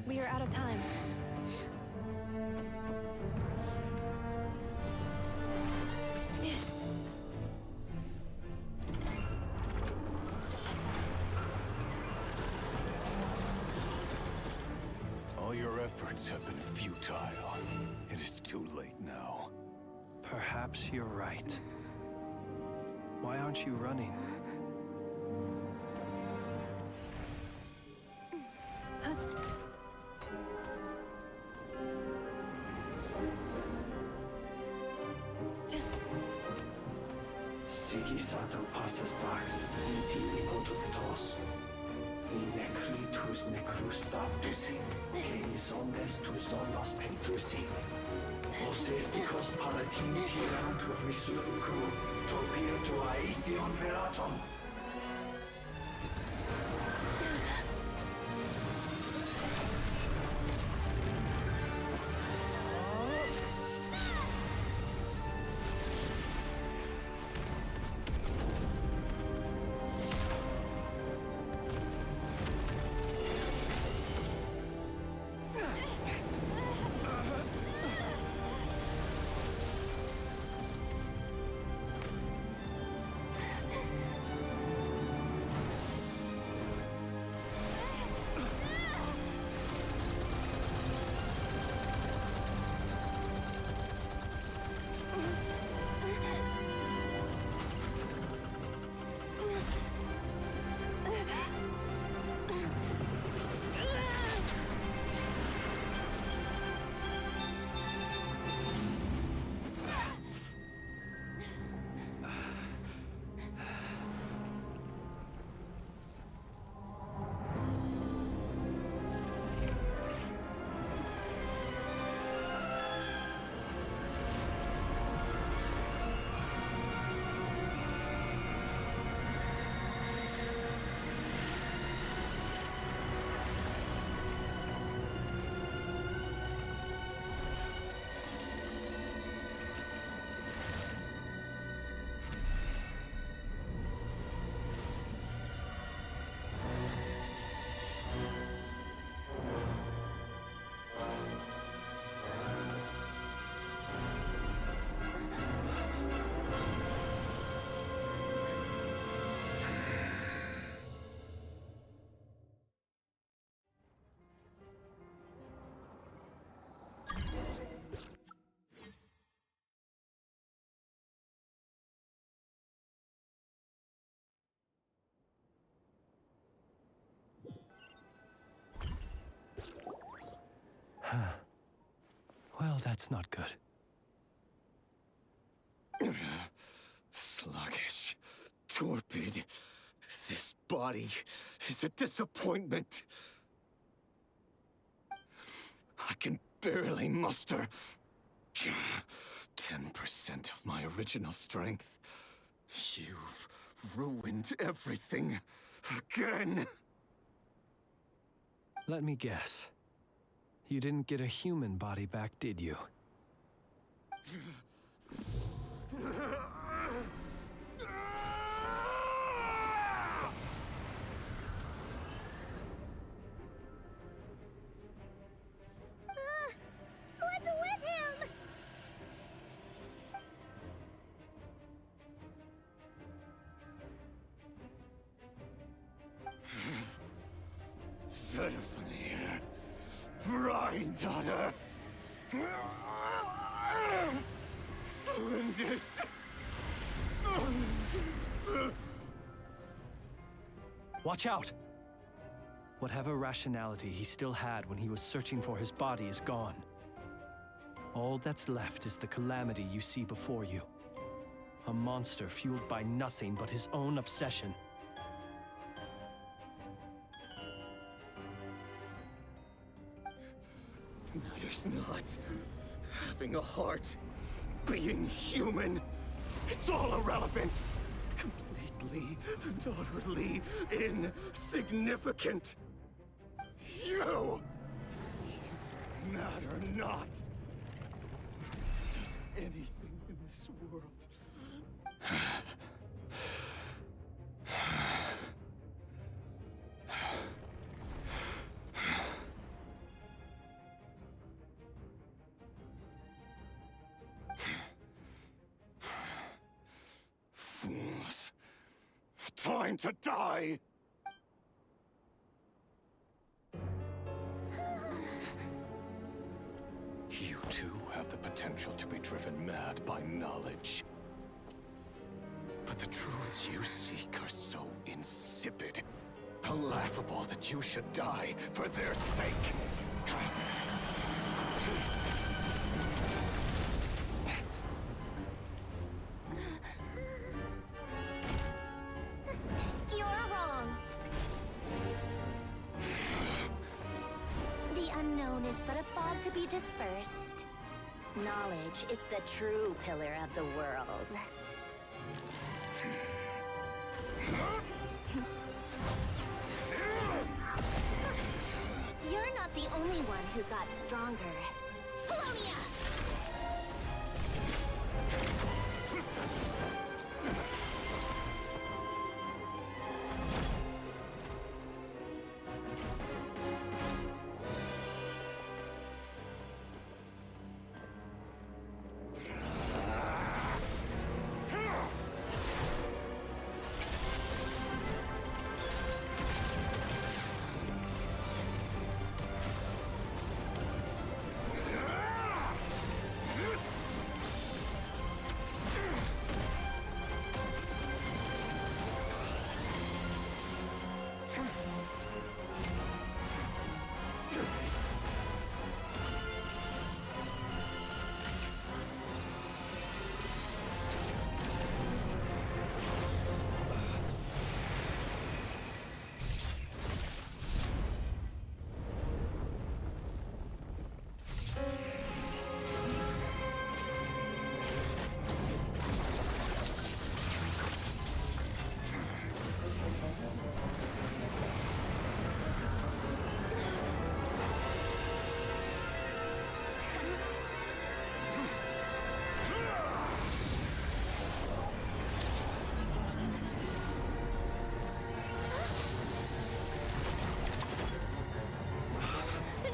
We are out of time. All your efforts have been futile. It is too late now. Perhaps you're right. Why aren't you running? Sigisato passa sax, niti ipotuftos. Necritus necrus baptisi, que omnes tu solos pentusi. Osesticos palatin pirantur misulucru, topir aetion veratum. Well, that's not good. Sluggish. Torpid. This body is a disappointment. I can barely muster 10% of my original strength. You've ruined everything again. Let me guess. You didn't get a human body back, did you? What's with him? Verfnir. Rhine-daughter. Flinders. Watch out! Whatever rationality he still had when he was searching for his body is gone. All that's left is the calamity you see before you. A monster fueled by nothing but his own obsession. Matters not. Having a heart. Being human. It's all irrelevant. Completely and utterly insignificant. You matter not. Does anything in this world. Fools. Time to die! You too have the potential to be driven mad by knowledge. But the truths you seek are so insipid, how laughable that you should die for their sake. You're wrong. The unknown is but a fog to be dispersed. Knowledge is the true pillar of the world. You're not the only one who got stronger. Polonia!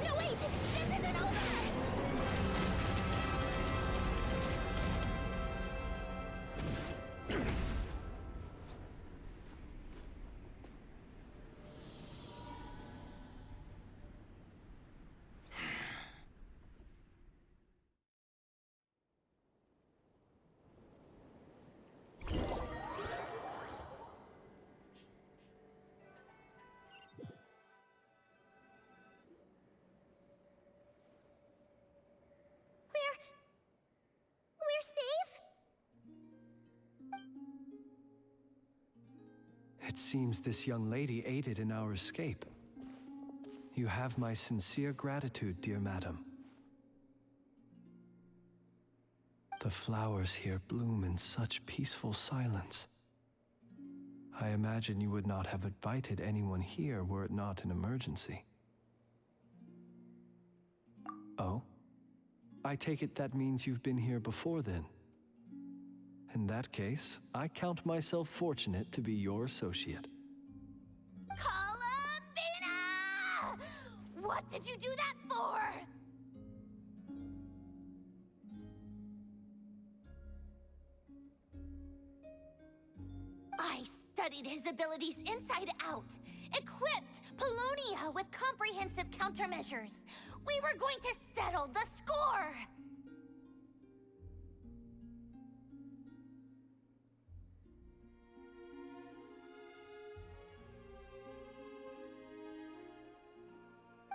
No, wait! This isn't over! We're safe? It seems this young lady aided in our escape. You have my sincere gratitude, dear madam. The flowers here bloom in such peaceful silence. I imagine you would not have invited anyone here were it not an emergency. Oh? I take it that means you've been here before then. In that case, I count myself fortunate to be your associate. Columbina! What did you do that for? I studied his abilities inside out, equipped Polonia with comprehensive countermeasures. We were going to settle the score!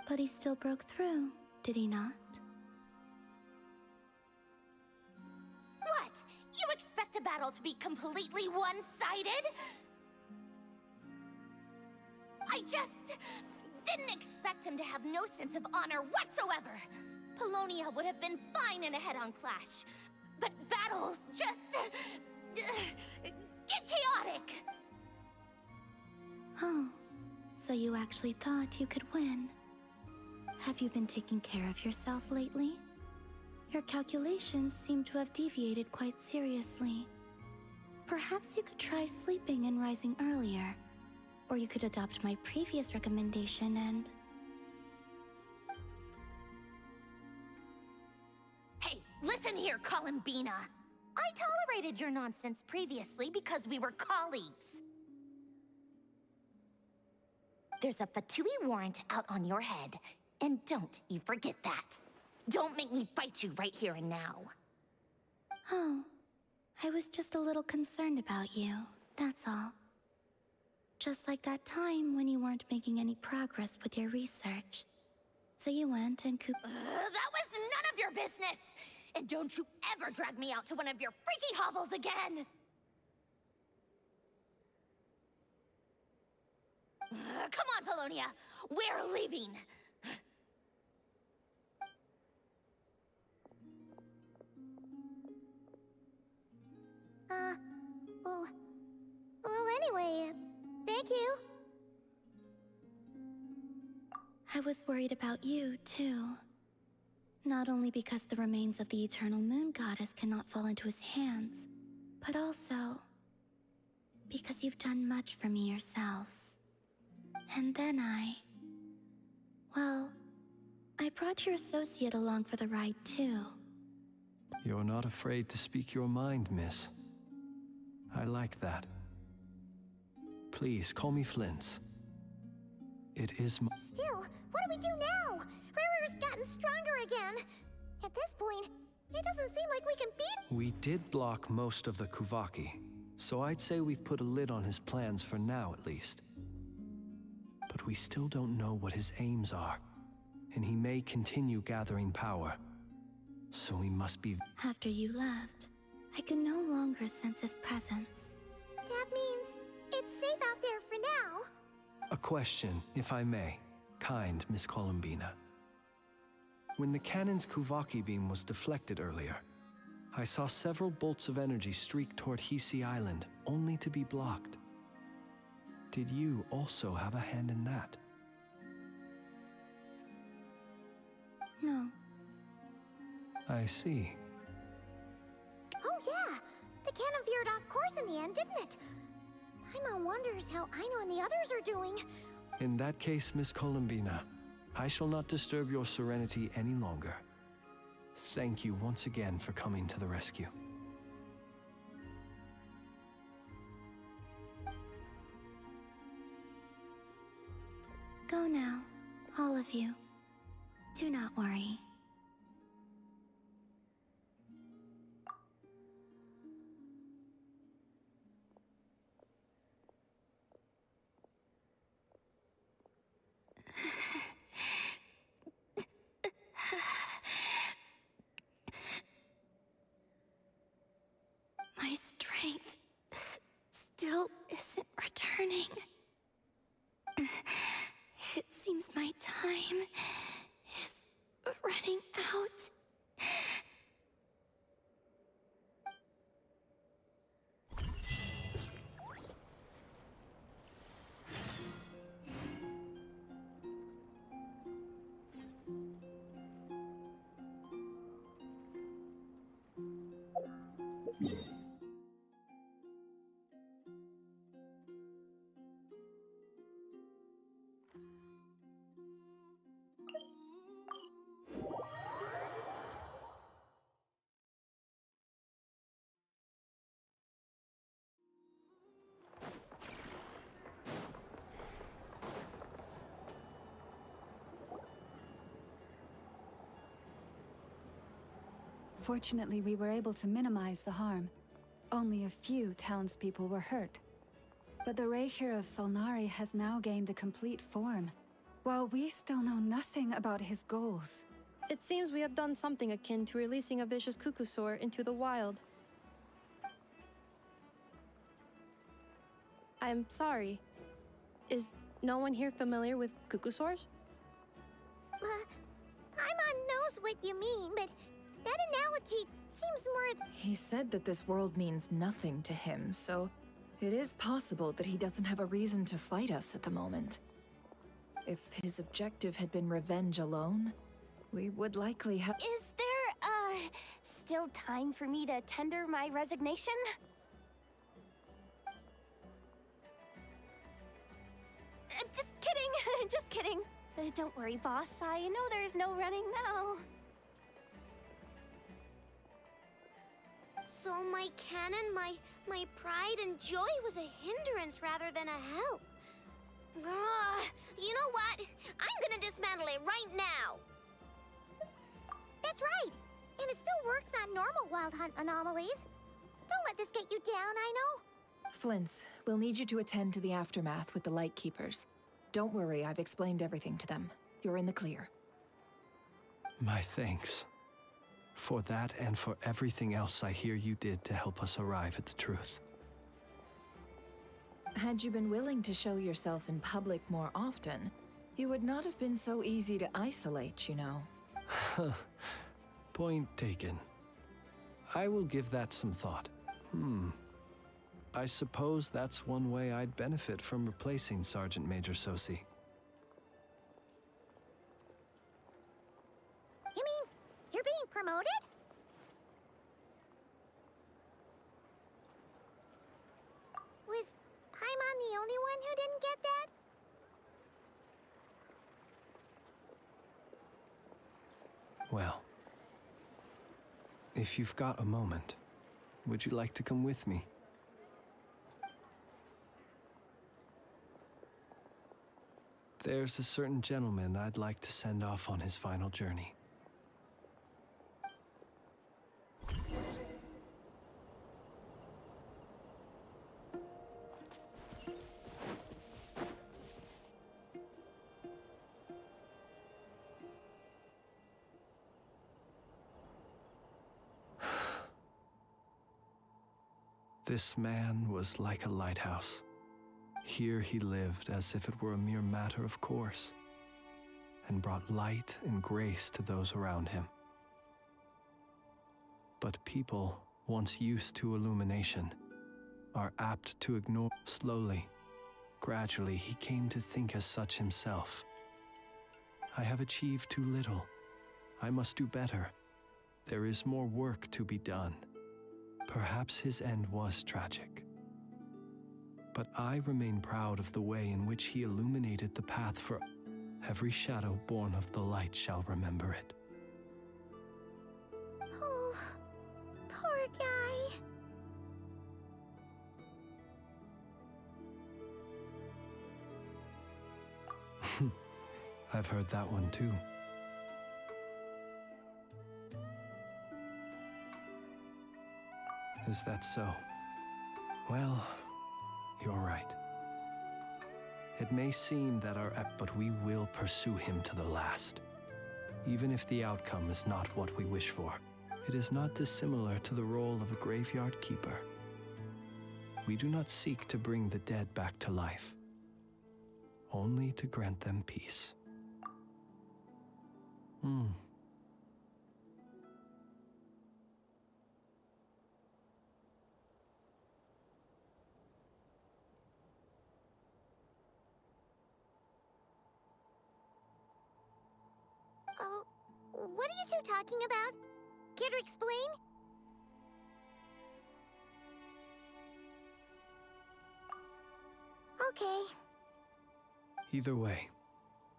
But he still broke through, did he not? battle to be completely one-sided? I just didn't expect him to have no sense of honor whatsoever. Polonia would have been fine in a head-on clash, but battles just get chaotic. Oh, so you actually thought you could win. Have you been taking care of yourself lately? Your calculations seem to have deviated quite seriously. Perhaps you could try sleeping and rising earlier. Or you could adopt my previous recommendation and... Hey, listen here, Columbina. I tolerated your nonsense previously because we were colleagues. There's a Fatui warrant out on your head, and don't you forget that. Don't make me fight you right here and now. Oh, I was just a little concerned about you, that's all. Just like that time when you weren't making any progress with your research. So you went and that was none of your business! And don't you ever drag me out to one of your freaky hovels again! Come on, Polonia! We're leaving! Well, anyway, thank you. I was worried about you, too. Not only because the remains of the Eternal Moon Goddess cannot fall into his hands, but also because you've done much for me yourselves. And then well, I brought your associate along for the ride, too. You're not afraid to speak your mind, miss. I like that. Please, call me Flint's. It is Still, what do we do now? River's gotten stronger again. At this point, it doesn't seem like we can beat... We did block most of the Kuvaki, so I'd say we've put a lid on his plans for now, at least. But we still don't know what his aims are, and he may continue gathering power. So we must be... After you left, I could no longer sense his presence. That means it's safe out there for now. A question, if I may, kind Miss Columbina. When the cannon's Kuvaki beam was deflected earlier, I saw several bolts of energy streak toward Hisi Island, only to be blocked. Did you also have a hand in that? No. I see. Oh yeah! The cannon veered off course in the end, didn't it? Paimon wonders how Aino and the others are doing. In that case, Miss Columbina, I shall not disturb your serenity any longer. Thank you once again for coming to the rescue. Go now, all of you. Do not worry. My strength still isn't returning. It seems my time is running out. Fortunately, we were able to minimize the harm. Only a few townspeople were hurt. But the Reikir of Solnari has now gained a complete form, while we still know nothing about his goals. It seems we have done something akin to releasing a vicious Kukusor into the wild. I'm sorry. Is no one here familiar with cuckoosaurs? Paimon knows what you mean, but that analogy seems more... He said that this world means nothing to him, so it is possible that he doesn't have a reason to fight us at the moment. If his objective had been revenge alone, we would likely have... Is there, still time for me to tender my resignation? Just kidding, just kidding. Don't worry, boss. I know there's no running now. So my cannon, my pride and joy was a hindrance rather than a help. You know what? I'm gonna dismantle it right now. That's right. And it still works on normal Wild Hunt anomalies. Don't let this get you down, I know. Flints, we'll need you to attend to the aftermath with the Lightkeepers. Don't worry, I've explained everything to them. You're in the clear. My thanks. For that and for everything else I hear you did to help us arrive at the truth. Had you been willing to show yourself in public more often, you would not have been so easy to isolate, you know. Point taken. I will give that some thought. I suppose that's one way I'd benefit from replacing Sergeant Major Sosi. You mean, you're being promoted? Was Paimon the only one who didn't get that? Well, if you've got a moment, would you like to come with me? There's a certain gentleman I'd like to send off on his final journey. This man was like a lighthouse. Here he lived as if it were a mere matter of course, and brought light and grace to those around him. But people, once used to illumination, are apt to ignore. Slowly, gradually, he came to think as such himself. I have achieved too little. I must do better. There is more work to be done. Perhaps his end was tragic. But I remain proud of the way in which he illuminated the path for every shadow born of the light shall remember it. Oh, poor guy. I've heard that one too. Is that so? Well, you're right. It may seem that but we will pursue him to the last. Even if the outcome is not what we wish for, it is not dissimilar to the role of a graveyard keeper. We do not seek to bring the dead back to life, only to grant them peace. What are you two talking about? Care to explain? Okay. Either way,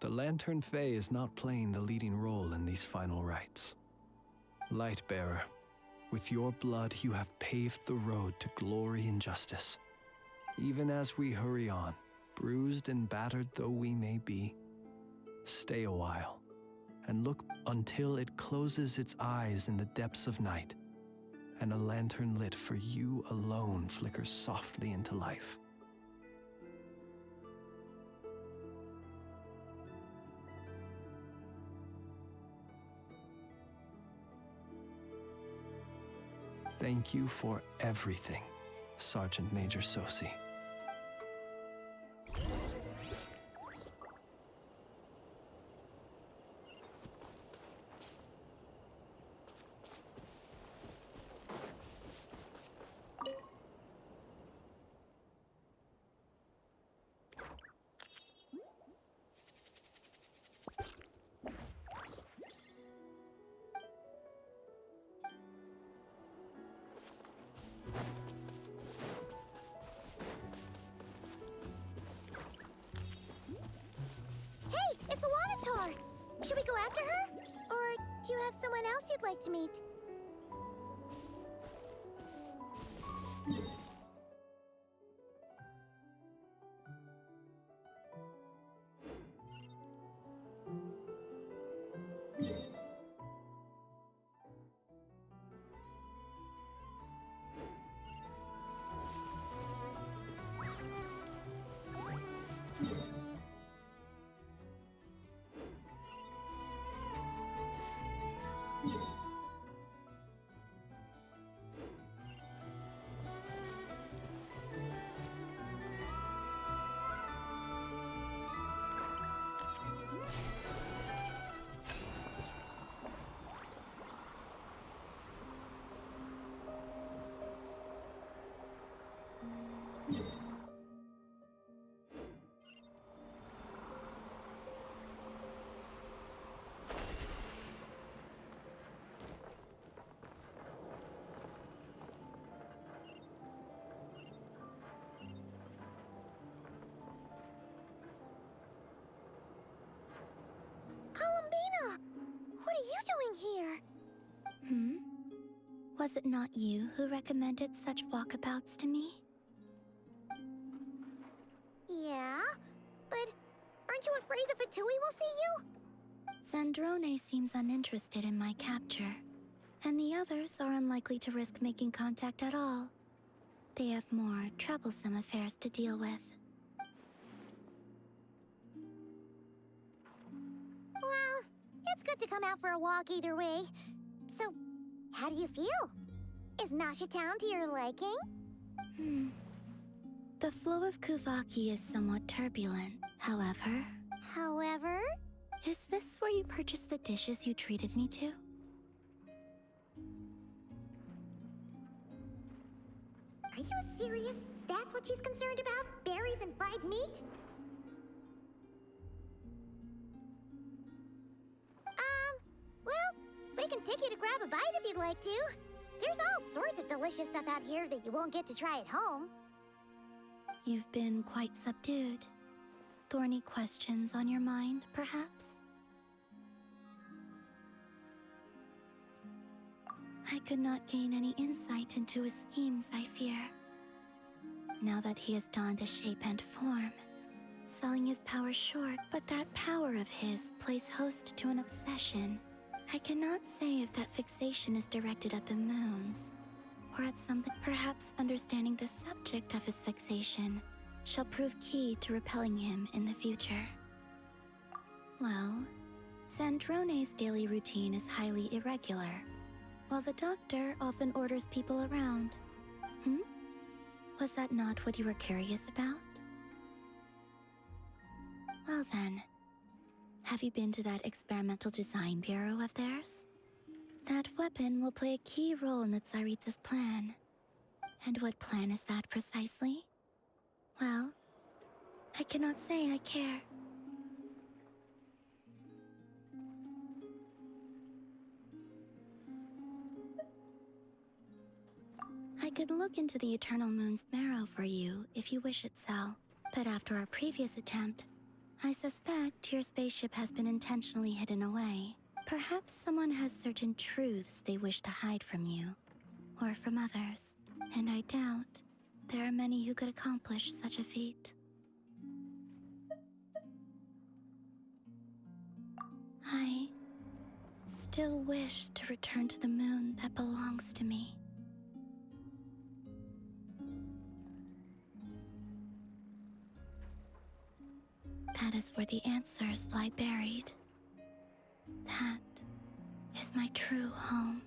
the Lantern Fae is not playing the leading role in these final rites. Lightbearer, with your blood you have paved the road to glory and justice. Even as we hurry on, bruised and battered though we may be, stay a while, and look until it closes its eyes in the depths of night, and a lantern lit for you alone flickers softly into life. Thank you for everything, Sergeant Major Sosi. Should we go after her? Or do you have someone else you'd like to meet? Columbina! What are you doing here? Was it not you who recommended such walkabouts to me? Yeah, but aren't you afraid the Fatui will see you? Zandrone seems uninterested in my capture, and the others are unlikely to risk making contact at all. They have more troublesome affairs to deal with. Well, it's good to come out for a walk either way. So, how do you feel? Is Nasha Town to your liking? The flow of Kuvaki is somewhat turbulent. However... Is this where you purchased the dishes you treated me to? Are you serious? That's what she's concerned about? Berries and fried meat? Well, we can take you to grab a bite if you'd like to. There's all sorts of delicious stuff out here that you won't get to try at home. You've been quite subdued. Thorny questions on your mind, perhaps? I could not gain any insight into his schemes, I fear. Now that he has donned a shape and form, selling his power short, but that power of his plays host to an obsession. I cannot say if that fixation is directed at the moons, or at something. Perhaps understanding the subject of his fixation shall prove key to repelling him in the future. Well, Zandrone's daily routine is highly irregular, while the doctor often orders people around. Was that not what you were curious about? Well then, have you been to that experimental design bureau of theirs? That weapon will play a key role in the Tsaritsa's plan. And what plan is that precisely? Well, I cannot say I care. I could look into the Eternal Moon's marrow for you if you wish it so. But after our previous attempt, I suspect your spaceship has been intentionally hidden away. Perhaps someone has certain truths they wish to hide from you, or from others. And I doubt there are many who could accomplish such a feat. I still wish to return to the moon that belongs to me. That is where the answers lie buried. That is my true home.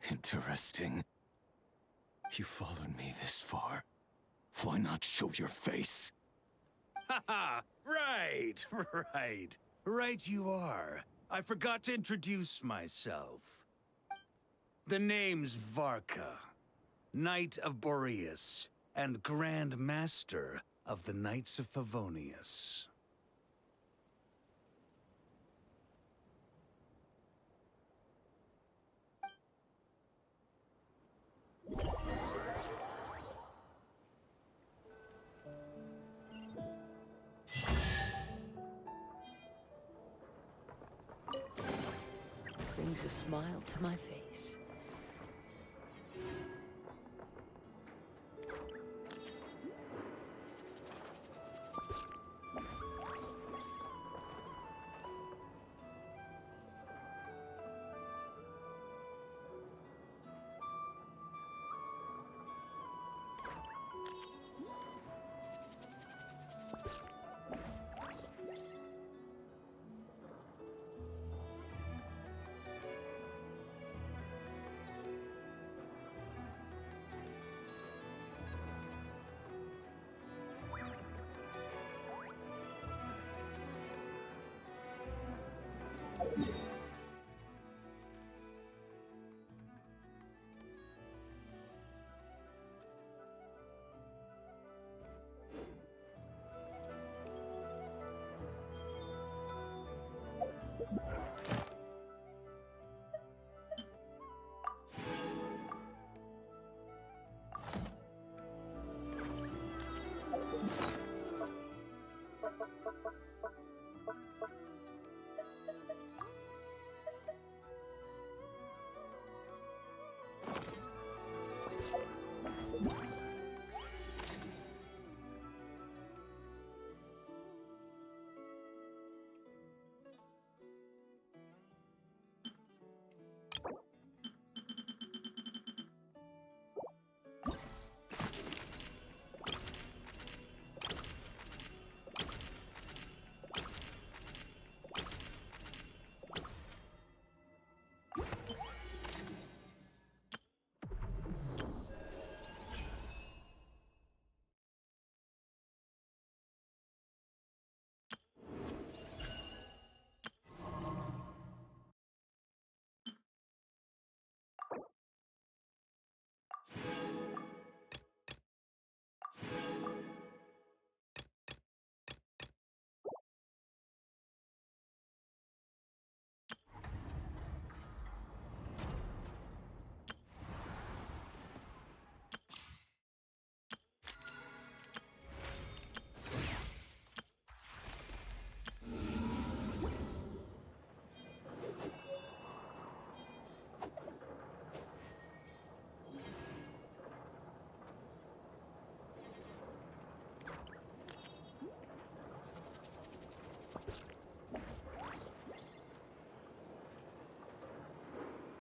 Interesting. You followed me this far. Why not show your face? Haha! Right, right. Right you are. I forgot to introduce myself. The name's Varka, Knight of Boreas, and Grand Master of the Knights of Favonius. Brings a smile to my face.